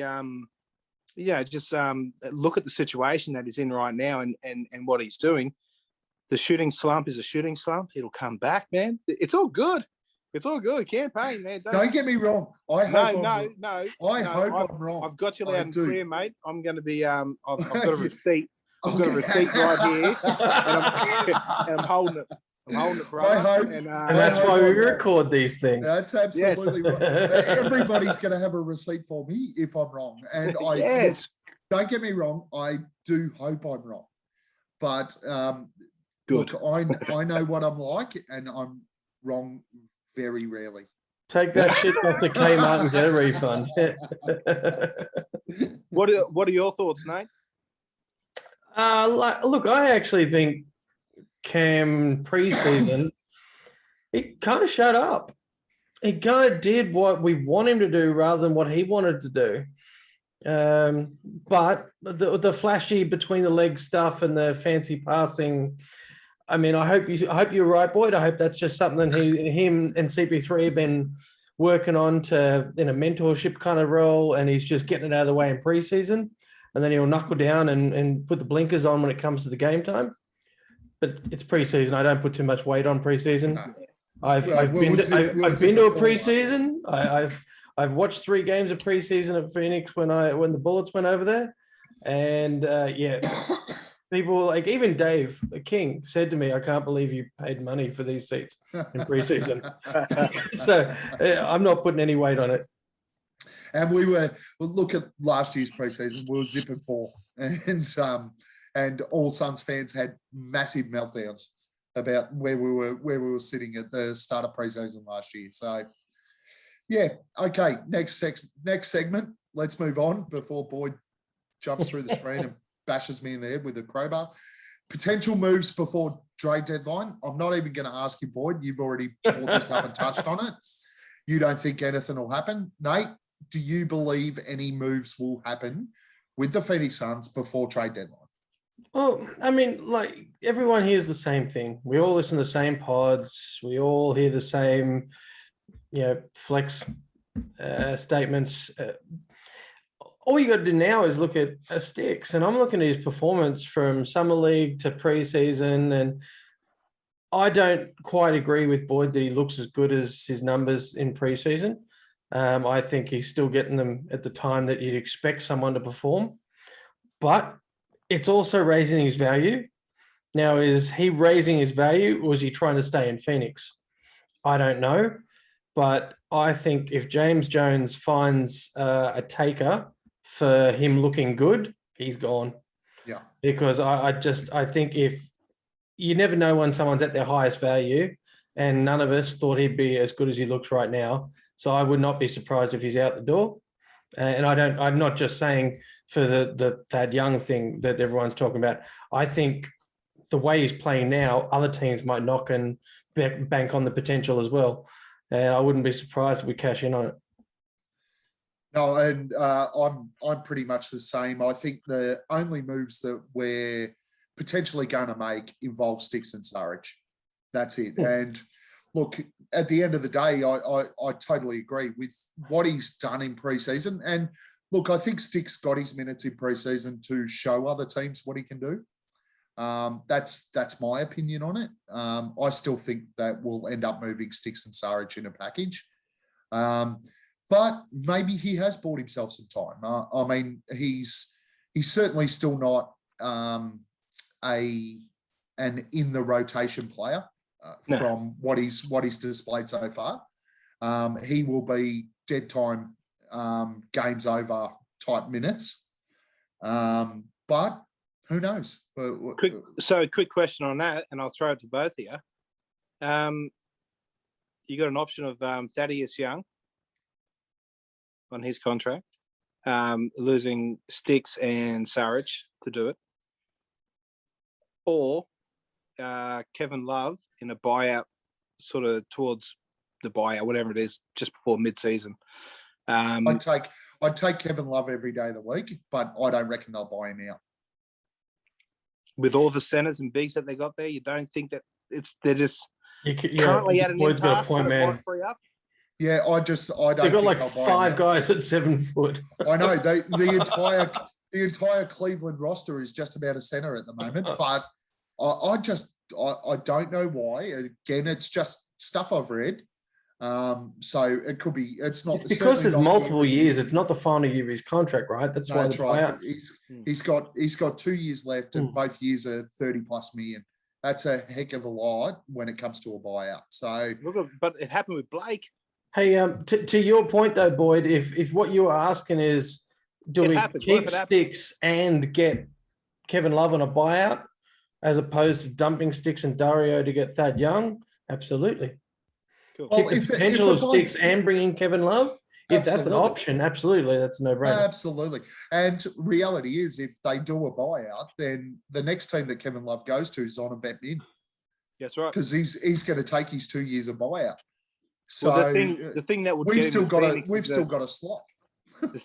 just look at the situation that he's in right now and what he's doing. The shooting slump is a shooting slump. It'll come back, man. It's all good. It's all good. Campaign, man. Don't get me wrong. I hope I'm wrong. I've got you loud and clear, mate. I'm going to be. I've got a receipt. I've got a receipt right here, and I'm holding it. I'm holding it, bro. And that's why we record these things. That's absolutely right. Everybody's going to have a receipt for me if I'm wrong. And don't get me wrong. I do hope I'm wrong. But look, I know what I'm like, and I'm wrong very rarely. Take that shit back to Kmart and get a refund. What are your thoughts, Nate? Look, I actually think Cam preseason, he kind of showed up. He kind of did what we want him to do rather than what he wanted to do. But the flashy between the legs stuff and the fancy passing, I mean, I hope you're right, Boyd. I hope that's just something him and CP3 have been working on in a mentorship kind of role, and he's just getting it out of the way in preseason, and then he'll knuckle down and put the blinkers on when it comes to the game time. But it's preseason. I don't put too much weight on preseason. No. I've been to a preseason. I've watched 3 games of preseason at Phoenix when the Bullets went over there, and people like even Dave King said to me, "I can't believe you paid money for these seats in preseason." So I'm not putting any weight on it. And look at last year's preseason. We were zipping 4, and all Suns fans had massive meltdowns about where we were sitting at the start of preseason last year. So. Yeah. Okay. Next segment. Let's move on before Boyd jumps through the screen and bashes me in the head with a crowbar. Potential moves before trade deadline. I'm not even going to ask you, Boyd. You've already brought this up and touched on it. You don't think anything will happen. Nate, do you believe any moves will happen with the Phoenix Suns before trade deadline? Well, I mean, like everyone hears the same thing. We all listen to the same pods. We all hear the same, flex statements. All you got to do now is look at Sticks, and I'm looking at his performance from summer league to preseason, and I don't quite agree with Boyd that he looks as good as his numbers in preseason. I think he's still getting them at the time that you'd expect someone to perform, but it's also raising his value. Now, is he raising his value, or is he trying to stay in Phoenix? I don't know, but I think if James Jones finds a taker for him looking good, he's gone. Yeah. Because I think if you never know when someone's at their highest value, and none of us thought he'd be as good as he looks right now. So I would not be surprised if he's out the door. And I'm not just saying for the Thad Young thing that everyone's talking about. I think the way he's playing now, other teams might knock and bank on the potential as well. And I wouldn't be surprised if we cash in on it. No, and I'm pretty much the same. I think the only moves that we're potentially going to make involve Sticks and Surridge. That's it. And look, at the end of the day, I totally agree with what he's done in preseason. And look, I think Sticks got his minutes in preseason to show other teams what he can do. That's my opinion on it. I still think that we'll end up moving Sticks and Surridge in a package. But maybe he has bought himself some time. I mean, he's certainly still not an in the rotation player from what he's displayed so far. He will be dead time, games over type minutes. But who knows? Quick question on that, and I'll throw it to both of you. You got an option of Thaddeus Young on his contract, losing Sticks and Surridge to do it, or Kevin Love in a buyout, sort of towards the buyout, whatever it is, just before mid-season. I'd take Kevin Love every day of the week, but I don't reckon they'll buy him out. With all the centers and bigs that they got there, you don't think that they're just currently at an Boyd's got a impasse, point, man. Up? Yeah, I don't. They've got like 5 guys at 7 foot. I know the entire Cleveland roster is just about a center at the moment, but I don't know why. Again, it's just stuff I've read. So it could be. It's not. It's because there's multiple years. It's not the final year of his contract, right? That's why. That's right. He's got 2 years left, and both years are 30+ million. That's a heck of a lot when it comes to a buyout. So, but it happened with Blake. Hey, to your point though, Boyd, if what you were asking is, do we keep Sticks and get Kevin Love on a buyout, as opposed to dumping Sticks and Dario to get Thad Young? Absolutely. Cool. Well, the potential of Sticks and bringing Kevin Love, if that's an option, absolutely, that's a no-brainer. Absolutely. And reality is, if they do a buyout, then the next team that Kevin Love goes to is on a vet min. That's right. Because he's going to take his 2 years of buyout. So well, the thing that would we've still got a slot.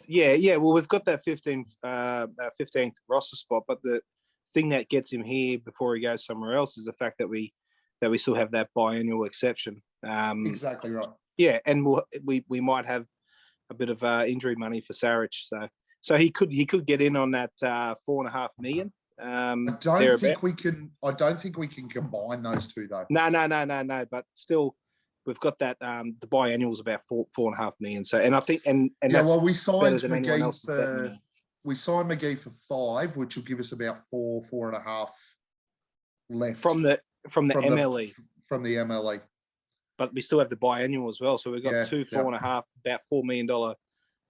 Yeah. Well, we've got that 15th roster spot, but the thing that gets him here before he goes somewhere else is the fact that we still have that biannual exception. Exactly right. Yeah, and we might have a bit of injury money for Surridge, so he could get in on that $4.5 million. I don't think we can combine those two though. No. But still, we've got that. The biannual is about $4.5 million. So, and I think and yeah, well, we signed McGee for 5, which will give us about 4.5 left from the MLE. From the MLE. But we still have the biannual as well. So we've got 4.5, about $4 million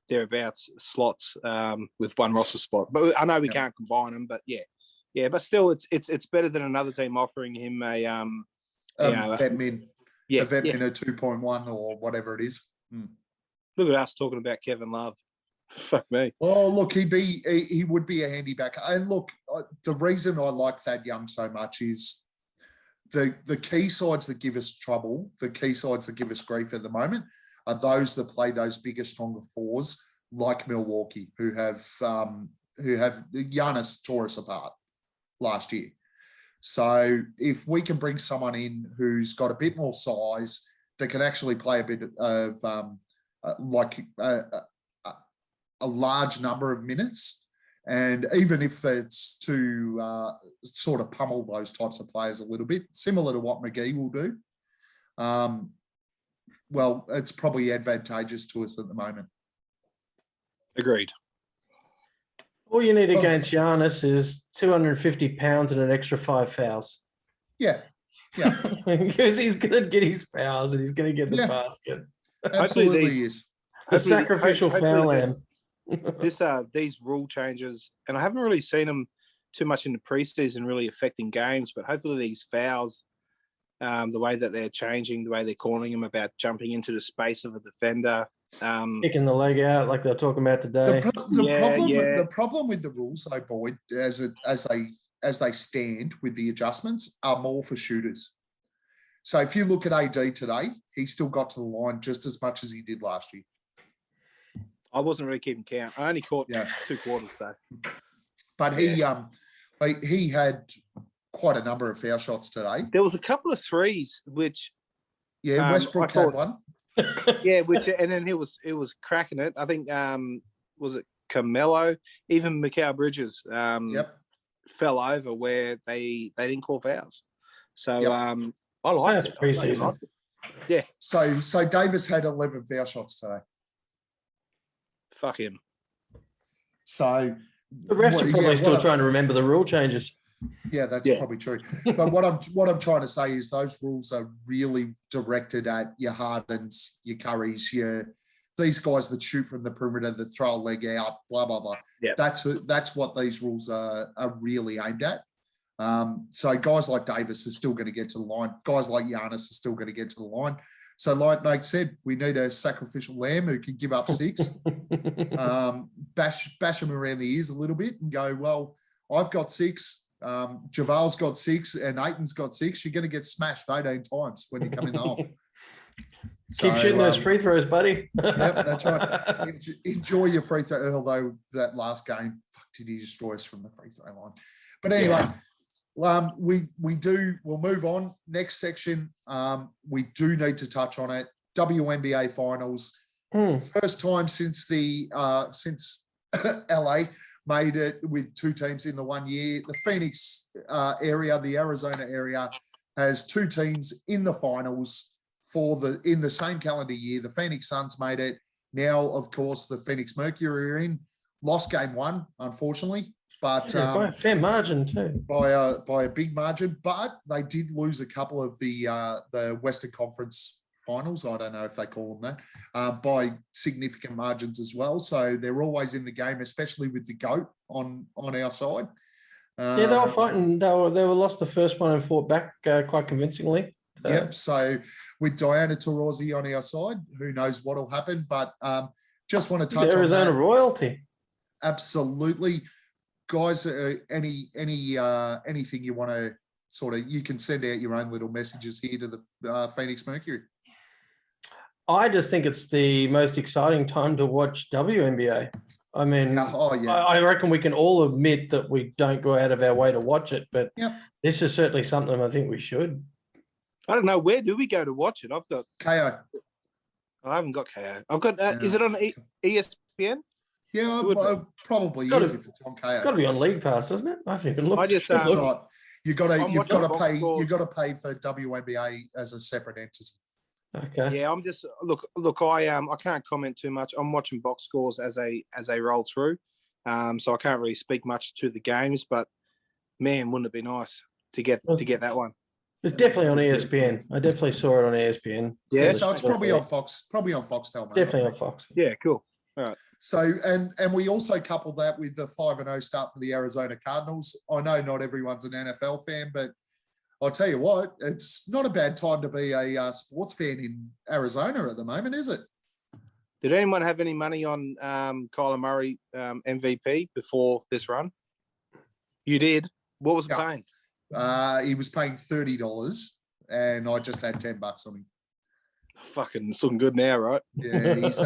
thereabouts slots with one roster spot. But I know we can't combine them, but yeah. But still, it's better than another team offering him a vet min. Yeah, a vet min a 2.1 or whatever it is. Look at us talking about Kevin Love. Fuck me. Oh, look, he would be a handy backer. And look, the reason I like Thad Young so much is the key sides that give us trouble, the key sides that give us grief at the moment, are those that play those bigger, stronger fours, like Milwaukee, who have Giannis tore us apart. last year. So if we can bring someone in who's got a bit more size that can actually play a bit of a large number of minutes, and even if it's to sort of pummel those types of players a little bit, similar to what McGee will do, well, it's probably advantageous to us at the moment. Agreed. All you need against Giannis is 250 pounds and an extra 5 fouls. Yeah. Yeah. Because he's going to get his fouls and he's going to get the basket. Absolutely is. The sacrificial foul lamb. These rule changes, and I haven't really seen them too much in the preseason really affecting games, but hopefully these fouls, the way that they're changing, the way they're calling them about jumping into the space of a defender, kicking the leg out like they're talking about today. The problem with the rules, though, Boyd, as they stand with the adjustments, are more for shooters. So if you look at AD today, he still got to the line just as much as he did last year. I wasn't really keeping count. I only caught 2 quarters, so. But he had quite a number of foul shots today. There was a couple of threes, which Westbrook had one. Yeah, and then it was cracking it. I think was it Carmelo, even Mikhail Bridges fell over where they didn't call fouls. So I like it. Preseason. Yeah. So Davis had 11 foul shots today. Fuck him. So the refs are probably still trying to remember the rule changes. Yeah, that's probably true. But what I'm trying to say is those rules are really directed at your Hardens, your Currys, these guys that shoot from the perimeter, that throw a leg out, blah blah blah. Yeah. That's what these rules are really aimed at. So guys like Davis are still going to get to the line. Guys like Giannis are still going to get to the line. So like Nate said, we need a sacrificial lamb who can give up 6, bash him around the ears a little bit and go, well, I've got 6. JaVale's got 6 and Aiton's got 6. You're going to get smashed 18 times when you come in the hole. Keep shooting those free throws, buddy. Yep, that's right. Enjoy your free throw. Although that last game, did he destroy us from the free throw line? But anyway, we'll move on. Next section, we do need to touch on it. WNBA Finals. First time since LA made it with 2 teams in the 1 year. The Phoenix area, the Arizona area, has 2 teams in the finals in the same calendar year. The Phoenix Suns made it. Now, of course, the Phoenix Mercury are in. Lost game 1, unfortunately, but by a fair margin too. By a big margin. But they did lose a couple of the Western Conference finals. I don't know if they call them that, by significant margins as well. So they're always in the game, especially with the GOAT on our side. They were fighting. They were lost the first one and fought back quite convincingly. Yep. So with Diana Taurasi on our side, who knows what will happen? But just want to touch on Arizona royalty. Absolutely, guys. Anything you want to you can send out your own little messages here to the Phoenix Mercury. I just think it's the most exciting time to watch WNBA. I mean, I reckon we can all admit that we don't go out of our way to watch it, but this is certainly something I think we should. I don't know. Where do we go to watch it? I've got KO. I haven't got KO. I've got. Is it on ESPN? Yeah, probably is if it's on KO. It's got to be on League Pass, doesn't it? I haven't even looked. I just not. You've got to pay. You've got to pay for WNBA as a separate entity. Okay. Yeah, I'm just look. I can't comment too much. I'm watching box scores as they roll through, so I can't really speak much to the games. But man, wouldn't it be nice to get that one? It's definitely on ESPN. I definitely saw it on ESPN. Yeah, so it's probably on Fox. Probably on Foxtel. Definitely on Fox. Yeah, cool. All right. So and we also coupled that with the 5-0 start for the Arizona Cardinals. I know not everyone's an NFL fan, but I'll tell you what, it's not a bad time to be a sports fan in Arizona at the moment, is it? Did anyone have any money on Kyler Murray MVP before this run? You did. What was it paying? He was paying $30, and I just had $10 on him. Fucking, it's looking good now, right? Yeah, he's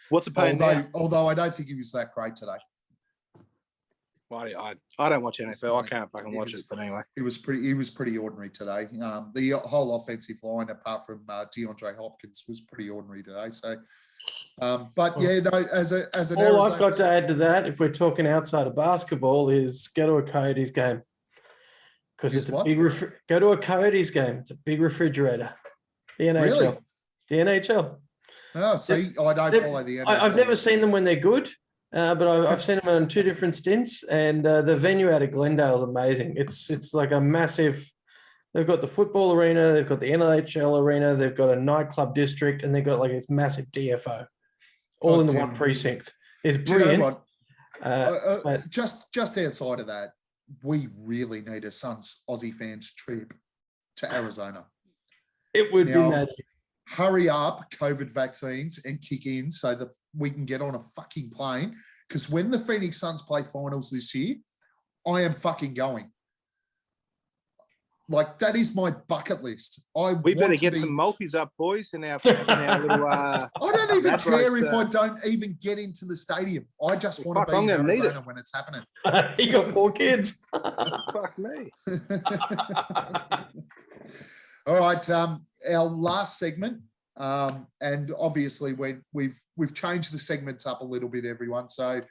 What's it paying now? Although I don't think he was that great today. Well, I don't watch NFL. I can't fucking watch it. But anyway, He was pretty ordinary today. The whole offensive line, apart from DeAndre Hopkins, was pretty ordinary today. So, but yeah, no. As an All Arizona, I've got to add to that, if we're talking outside of basketball, is go to a Coyotes game because it's a big. Go to a Coyotes game. It's a big refrigerator. The NHL. Really? The NHL. Oh, see, I don't follow the NHL. I've never seen them when they're good. But I've seen them on 2 different stints, and the venue out of Glendale is amazing. It's like a massive. They've got the football arena, they've got the NHL arena, they've got a nightclub district, and they've got like this massive DFO, all in the one precinct. It's brilliant. Do you know what? Just outside of that, we really need a Suns Aussie fans trip to Arizona. It would be magic. Hurry up, COVID vaccines, and kick in so that we can get on a fucking plane. Because when the Phoenix Suns play finals this year, I am fucking going. Like, that is my bucket list. We better get some multis up, boys, in our little. I don't even care if I don't even get into the stadium. I just want to be in Arizona when it's happening. You got 4 kids. Fuck me. All right, our last segment, and obviously we've changed the segments up a little bit, everyone. So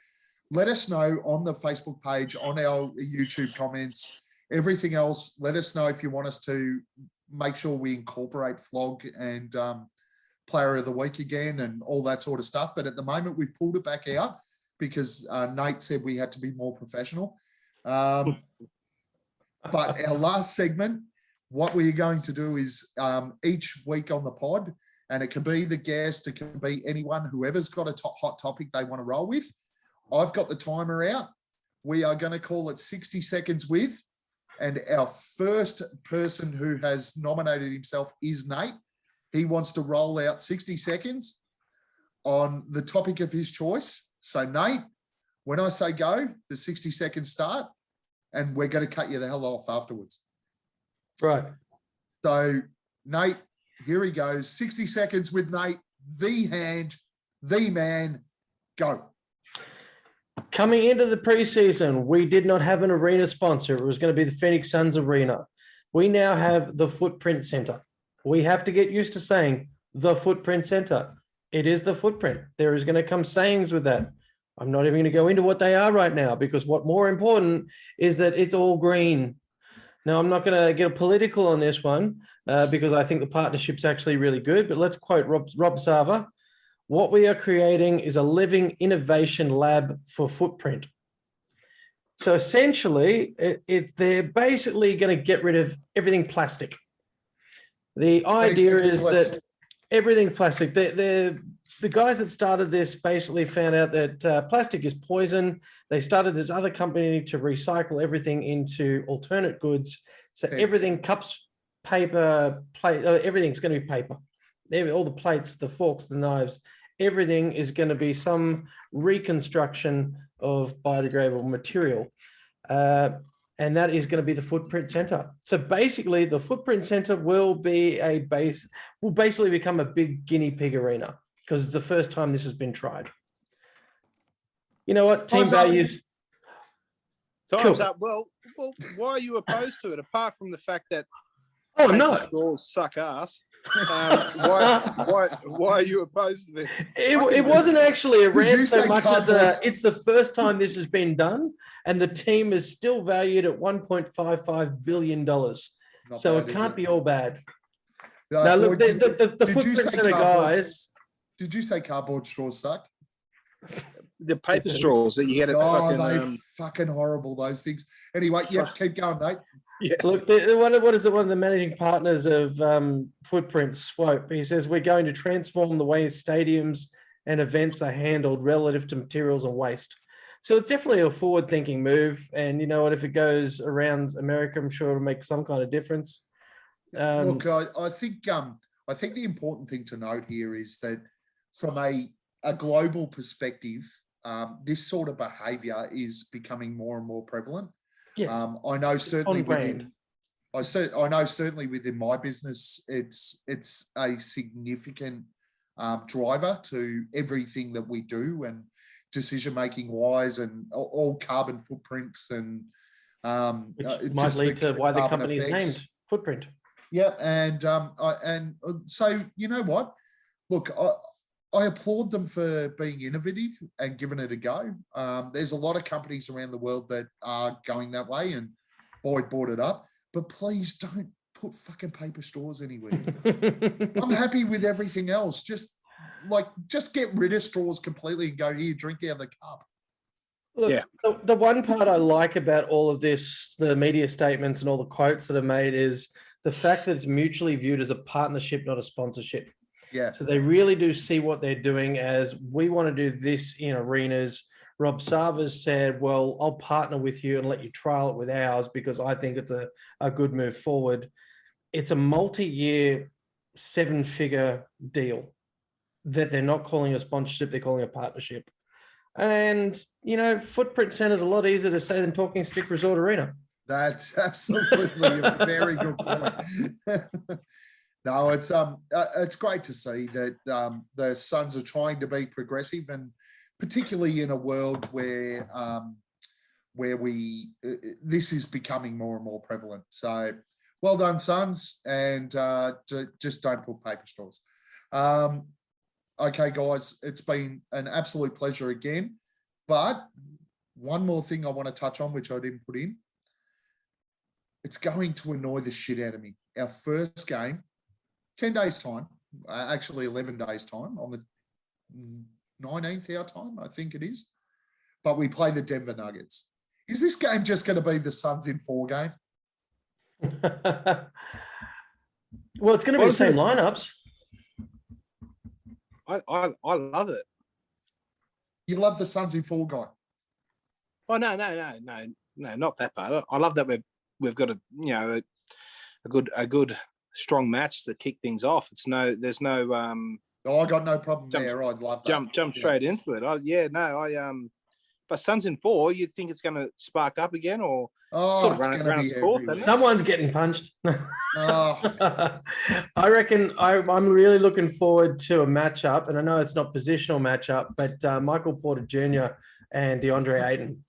let us know on the Facebook page, on our YouTube comments, everything else. Let us know if you want us to make sure we incorporate Flog and Player of the Week again and all that sort of stuff. But at the moment, we've pulled it back out because Nate said we had to be more professional. But our last segment, what we're going to do is each week on the pod, and it can be the guest, it can be anyone, whoever's got a hot topic they want to roll with. I've got the timer out. We are going to call it 60 seconds with, and our first person who has nominated himself is Nate. He wants to roll out 60 seconds on the topic of his choice. So Nate, when I say go, the 60 seconds start, and we're going to cut you the hell off afterwards. Right. So, Nate, here he goes. 60 seconds with Nate, the hand, the man, go. Coming into the preseason, we did not have an arena sponsor. It was going to be the Phoenix Suns Arena. We now have the Footprint Center. We have to get used to saying the Footprint Center. It is the footprint. There is going to come sayings with that. I'm not even going to go into what they are right now because what more important is that it's all green. Now, I'm not going to get political on this one because I think the partnership's actually really good, but let's quote Rob Sava. What we are creating is a living innovation lab for footprint. So essentially, they're basically going to get rid of everything plastic. The idea is that everything plastic, the guys that started this basically found out that plastic is poison. They started this other company to recycle everything into alternate goods. So everything, cups, paper, plate, everything's going to be paper. All the plates, the forks, the knives, everything is going to be some reconstruction of biodegradable material. And that is going to be the Footprint Center. So basically, the Footprint Center will basically become a big guinea pig arena because it's the first time this has been tried. You know what? Team values. Time's up. Well, why are you opposed to it? Apart from the fact that I'm not. Straws suck ass. Why are you opposed to this? It wasn't actually a rant so much as it's the first time this has been done, and the team is still valued at $1.55 billion. So it can't be all bad. Now, look, the Footprint Center guys. Did you say cardboard straws suck? The paper straws that you get at they're fucking horrible, those things. Anyway, keep going, Nate. Yes. Look, what is it? One of the managing partners of Footprint, Swope, he says, we're going to transform the way stadiums and events are handled relative to materials and waste. So it's definitely a forward-thinking move. And you know what? If it goes around America, I'm sure it'll make some kind of difference. Look, I think the important thing to note here is that from a global perspective, this sort of behaviour is becoming more and more prevalent. Yeah. I know certainly within my business, it's a significant driver to everything that we do. And decision making wise, and all carbon footprints, and Which might lead to why the company is named Footprint. Yeah, and so you know what? Look, I applaud them for being innovative and giving it a go. There's a lot of companies around the world that are going that way, and Boyd brought it up. But please don't put fucking paper straws anywhere. I'm happy with everything else. Just get rid of straws completely and go, here, drink out of the cup. Look, Yeah. the one part I like about all of this, the media statements and all the quotes that are made, is the fact that it's mutually viewed as a partnership, not a sponsorship. Yeah. So they really do see what they're doing as, we want to do this in arenas. Rob Savers said, well, I'll partner with you and let you trial it with ours because I think it's a good move forward. It's a multi-year, 7-figure deal that they're not calling a sponsorship, they're calling a partnership. And, you know, Footprint Centre is a lot easier to say than Talking Stick Resort Arena. That's absolutely a very good point. No, it's great to see that the Suns are trying to be progressive, and particularly in a world where this is becoming more and more prevalent. So, well done, Suns, and just don't put paper straws. Okay, guys, it's been an absolute pleasure again. But one more thing I want to touch on, which I didn't put in. It's going to annoy the shit out of me. Our first game, 10 days' time, actually 11 days' time, on the 19th our time, I think it is. But we play the Denver Nuggets. Is this game just going to be the Suns in 4 game? Well, it's going to be the same lineups. I love it. You love the Suns in 4 guy? Oh no, not that part. I love that we've got a good strong match to kick things off. There's no I got no problem there. I'd love that. Jump straight into it. But Suns in 4, you'd think it's going to spark up again, or it's going to be everywhere. Someone's getting punched. Oh. I reckon I'm really looking forward to a matchup, and I know it's not positional matchup, but Michael Porter Jr. and DeAndre Ayton.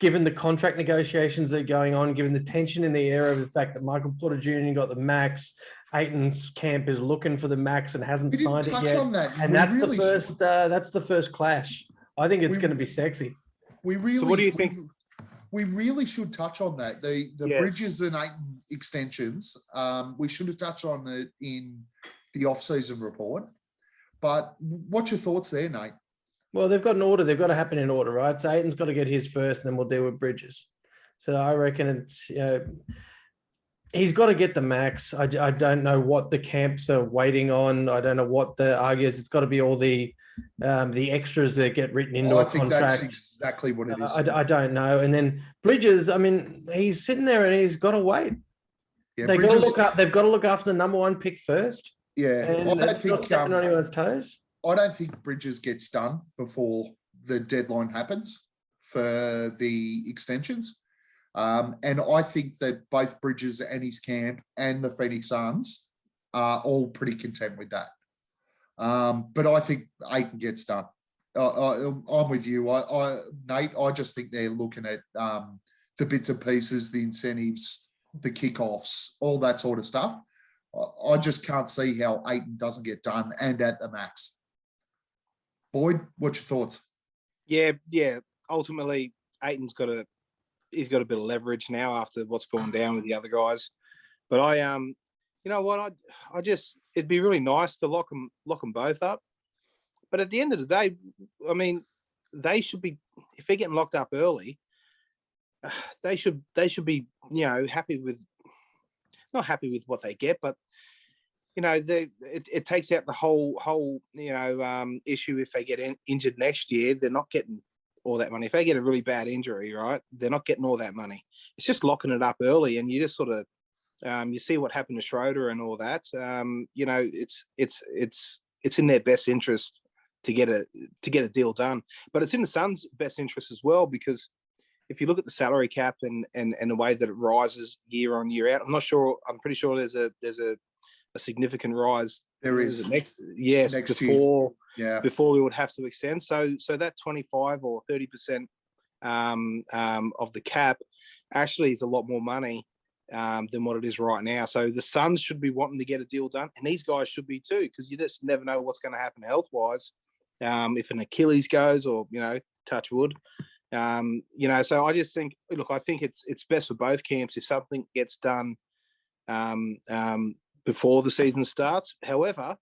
Given the contract negotiations that are going on, given the tension in the air of the fact that Michael Porter Jr. got the max, Ayton's camp is looking for the max and hasn't signed it yet. And that's the first clash. I think it's going to be sexy. So what do you think? We really should touch on that. The Yes. Bridges and Ayton extensions. We should have touched on it in the off-season report. But what's your thoughts there, Nate? Well, they've got an order. They've got to happen in order, right? So Ayton's got to get his first, and then we'll deal with Bridges. So I reckon it's, he's got to get the max. I don't know what the camps are waiting on. I don't know what the argues. It's got to be all the extras that get written into a contract. That's exactly what it is. I don't know. And then Bridges, I mean, he's sitting there and he's got to wait. Yeah, they've got to look after the number 1 pick first. Yeah, and I don't think not stepping on anyone's toes. I don't think Bridges gets done before the deadline happens for the extensions. And I think that both Bridges and his camp and the Phoenix Suns are all pretty content with that. But I think Ayton gets done. I'm with you, Nate. I just think they're looking at the bits and pieces, the incentives, the kickoffs, all that sort of stuff. I just can't see how Ayton doesn't get done and at the max. Boyd, what's your thoughts? Yeah. Ultimately, Ayton's got a bit of leverage now after what's gone down with the other guys. But you know what? It'd be really nice to lock them both up. But at the end of the day, I mean, they should be, if they're getting locked up early, they should be, happy with, not happy with what they get, but it takes out the whole issue. If they get injured next year, they're not getting all that money. If they get a really bad injury, right, they're not getting all that money. It's just locking it up early, and you just sort of you see what happened to Schroeder and all that. It's in their best interest to get a deal done, but it's in the Suns' best interest as well, because if you look at the salary cap and the way that it rises year on year out, I'm pretty sure there's a a significant rise. There Is is it next? Yes, next before year. Yeah. before we would have to extend. So that 25 or 30% of the cap actually is a lot more money than what it is right now. So the Suns should be wanting to get a deal done, and these guys should be too, because you just never know what's going to happen health-wise. If an Achilles goes, or touch wood. So I just think, look, I think it's best for both camps if something gets done before the season starts. However,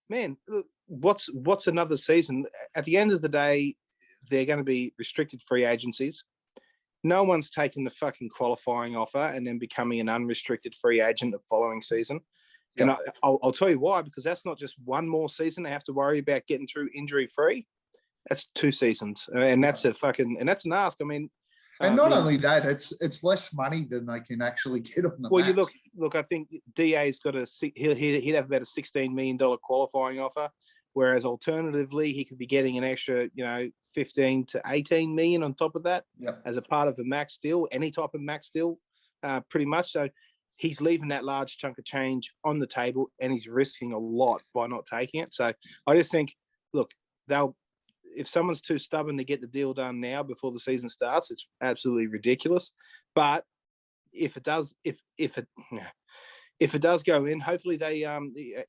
man, look, what's another season? At the end of the day, they're going to be restricted free agencies. No one's taking the fucking qualifying offer and then becoming an unrestricted free agent the following season. Yep. And I'll tell you why, because that's not just one more season they have to worry about getting through injury free. That's 2 seasons, and that's an ask. I mean, and not only that, it's less money than they can actually get on the. Well, max. you look. I think DA's got he'd have about a $16 million qualifying offer, whereas alternatively he could be getting an extra, 15 to 18 million on top of that, as a part of a max deal, any type of max deal, pretty much. So he's leaving that large chunk of change on the table, and he's risking a lot by not taking it. So I just think, look, if someone's too stubborn to get the deal done now before the season starts, it's absolutely ridiculous. But if it does go in, hopefully they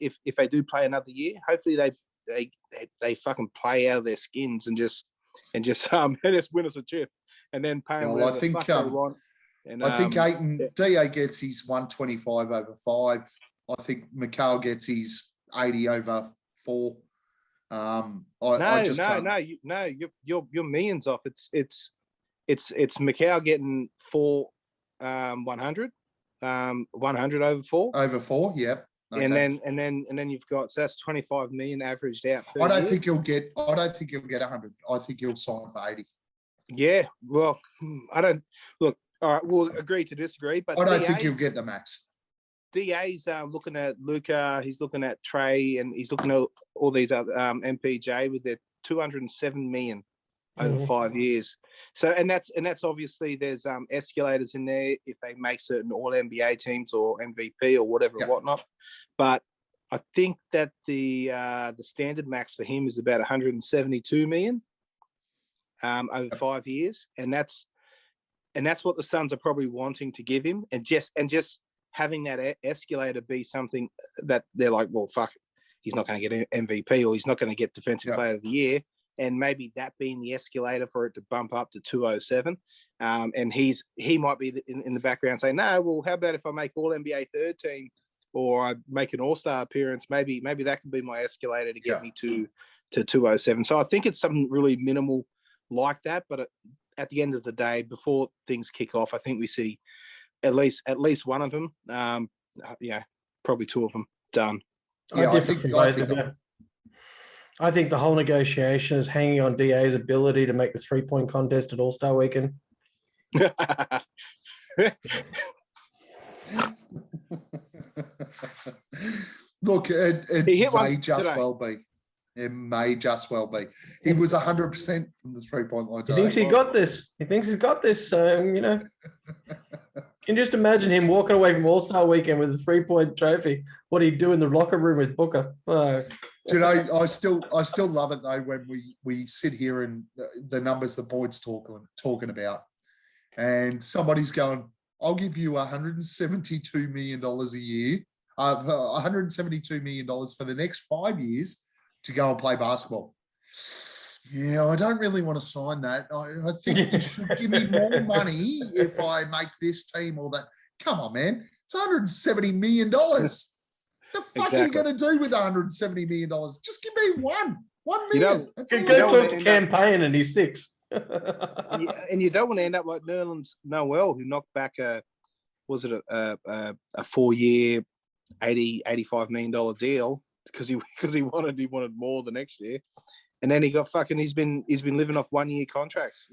if they do play another year, hopefully they fucking play out of their skins and just win us a chip and then pay them whatever the fuck they want. And I think DA gets his 125 over 5. I think Mikhail gets his 80 over 4. You're millions off. It's Mikhail getting 100 over 4. Over 4, yep. Okay. And then you've got, so that's 25 million averaged out. I don't think he'll get 100. I think he'll sign for 80. Yeah, well, I don't look. All right, we'll agree to disagree, but I don't think he'll get the max. DA's looking at Luca, he's looking at Trey, and he's looking at all these other MPJ with their 207 million over 5 years. So and that's obviously there's escalators in there if they make certain all NBA teams or MVP or whatever whatnot. But I think that the standard max for him is about 172 million over 5 years, and that's what the Suns are probably wanting to give him, and just having that escalator be something that they're like, well, fuck, he's not going to get MVP or he's not going to get Defensive Player of the Year, and maybe that being the escalator for it to bump up to 207, and he might be in the background saying, no, well, how about if I make All NBA third team or I make an All-Star appearance? Maybe that could be my escalator to get me to 207. So I think it's something really minimal like that, but at the end of the day, before things kick off, I think we see at least one of them, probably 2 of them done. Yeah, I think the whole negotiation is hanging on DA's ability to make the 3-point contest at All-Star Weekend. Look, it may just well be. It may just well be. He was 100% from the 3-point line. He thinks he got this. He thinks he's got this. So, can you just imagine him walking away from All-Star Weekend with a 3-point trophy? What do you do in the locker room with Booker? Oh. I still love it though when we sit here and the numbers the board's talking about, and somebody's going, "I'll give you $172 million a year, $172 million for the next 5 years to go and play basketball." Yeah, I don't really want to sign that. I think you should give me more money if I make this team or that. Come on, man. It's $170 million. The fuck are you going to do with $170 million? Just give me $1 million. Go talk to campaign and he's 6. And you don't want to end up like Nerlens Noel, who knocked back a 4-year, $85 million deal because he wanted more the next year. And then he got fucking. He's been living off 1-year contracts.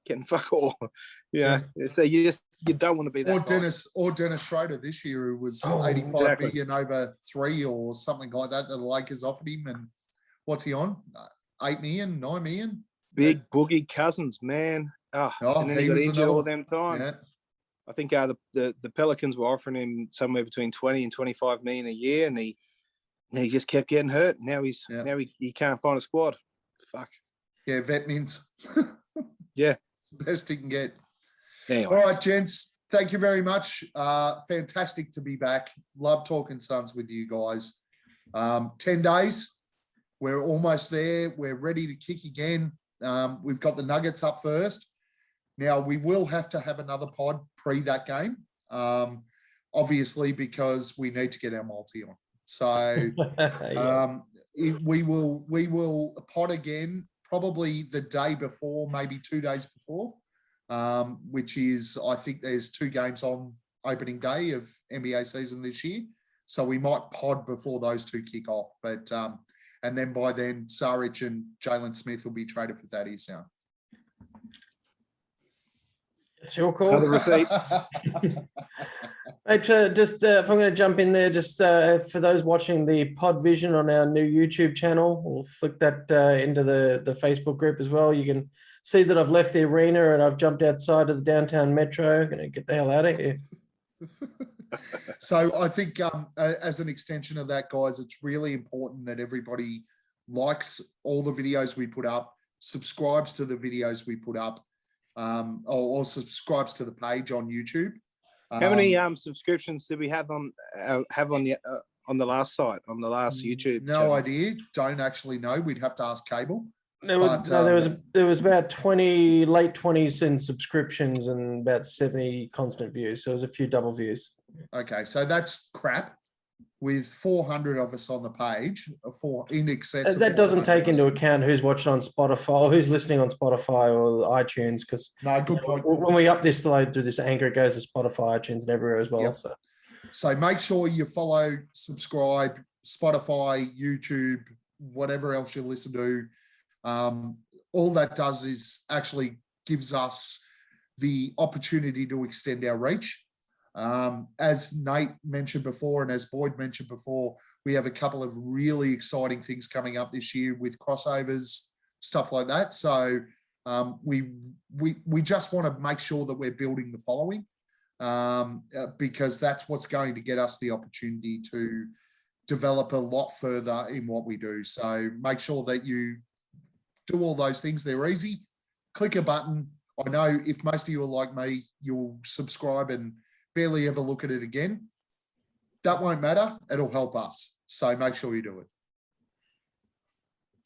Getting fuck all. So you don't want to be that. Or Dennis Schroeder this year, who was 85 million over 3 or something like that. The Lakers offered him, and what's he on? 8 million, 9 million. Big Boogie Cousins, man. And then he got injured all them times. I think the Pelicans were offering him somewhere between 20 and 25 million a year, and he just kept getting hurt. Now he can't find a squad. Fuck. Yeah, vet mints. Yeah. It's the best he can get. Anyway. All right, gents. Thank you very much. Fantastic to be back. Love talking Suns with you guys. 10 days. We're almost there. We're ready to kick again. We've got the Nuggets up first. Now, we will have to have another pod pre that game, obviously, because we need to get our multi on. So we will pod again probably the day before, maybe 2 days before, which is, I think there's 2 games on opening day of NBA season this year. So we might pod before those 2 kick off. But and then by then, Saric and Jalen Smith will be traded for Thaddeus Young. It's your call. Another receipt. Hey, just if I'm going to jump in there, just for those watching the Pod Vision on our new YouTube channel, we'll flick that into the Facebook group as well. You can see that I've left the arena and I've jumped outside of the downtown metro. Going to get the hell out of here. So I think as an extension of that, guys, it's really important that everybody likes all the videos we put up, subscribes to the videos we put up, or subscribes to the page on YouTube. How many subscriptions did we have on the last site, on the last YouTube? No channel? idea. Don't actually know. We'd have to ask Cable. There was about 20 late 20s in subscriptions and about 70 constant views. So there was a few double views. Okay, so that's crap. With 400 of us on the page, in excess. That doesn't take into account who's watching on Spotify or who's listening on Spotify or iTunes. Because good point. When we up this load through this anchor, it goes to Spotify, iTunes, and everywhere as well. Yep. So make sure you follow, subscribe, Spotify, YouTube, whatever else you listen to. All that does is actually gives us the opportunity to extend our reach. As Nate mentioned before, and as Boyd mentioned before, we have a couple of really exciting things coming up this year with crossovers, stuff like that. So we just want to make sure that we're building the following, because that's what's going to get us the opportunity to develop a lot further in what we do. So make sure that you do all those things. They're easy. Click a button. I know if most of you are like me, you'll subscribe and barely ever look at it again. That won't matter. It'll help us. So make sure you do it.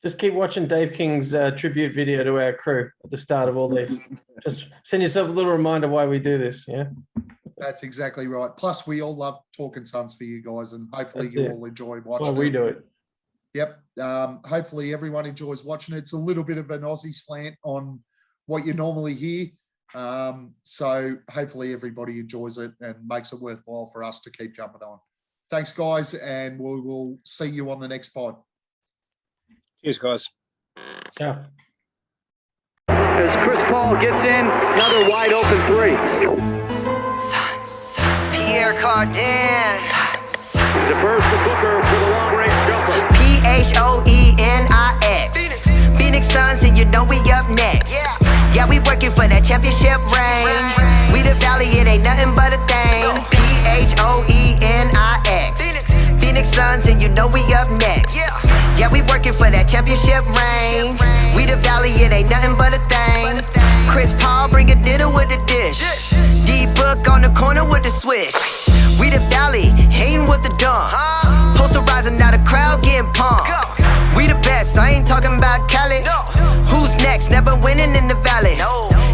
Just keep watching Dave King's tribute video to our crew at the start of all these. Just send yourself a little reminder why we do this. Yeah. That's exactly right. Plus, we all love talking Suns for you guys, and hopefully you all enjoy watching it. We do it. Yep. Hopefully everyone enjoys watching it. It's a little bit of an Aussie slant on what you normally hear. So hopefully everybody enjoys it and makes it worthwhile for us to keep jumping on. Thanks, guys, and we will see you on the next pod. Cheers, guys. Yeah. As Chris Paul gets in, another wide open 3. Pierre Cardin. Defers to Booker for the long-range jumper. Phoenix. Phoenix Suns, and you know we up next. Yeah, we working for that championship ring. We the Valley, it ain't nothing but a thing. Phoenix. Phoenix Suns, and you know we up next. Yeah, we working for that championship ring. We the Valley, it ain't nothing but a thing. Chris Paul bring a dinner with the dish. D-Book on the corner with the swish. We the Valley, hating with the dump. Posterizing, now the crowd getting pumped. We the best, I ain't talking about Cali. Who's next? Never winning in the Valley.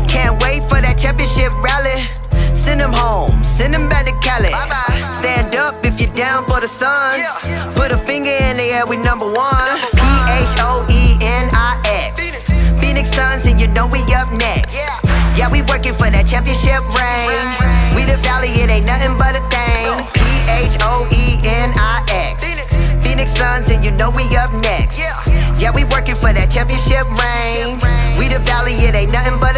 Can't wait for that championship rally. Send them home, send them back to Cali. Stand up if you're down for the Suns. Put a finger in the air, we number 1. Phoenix. Phoenix Suns, and you know we up next. Yeah, we working for that championship ring. We the Valley, it ain't nothing but a thing. Phoenix. Phoenix Suns, and you know we up next. Yeah, we working for that championship ring. We the Valley, it ain't nothing but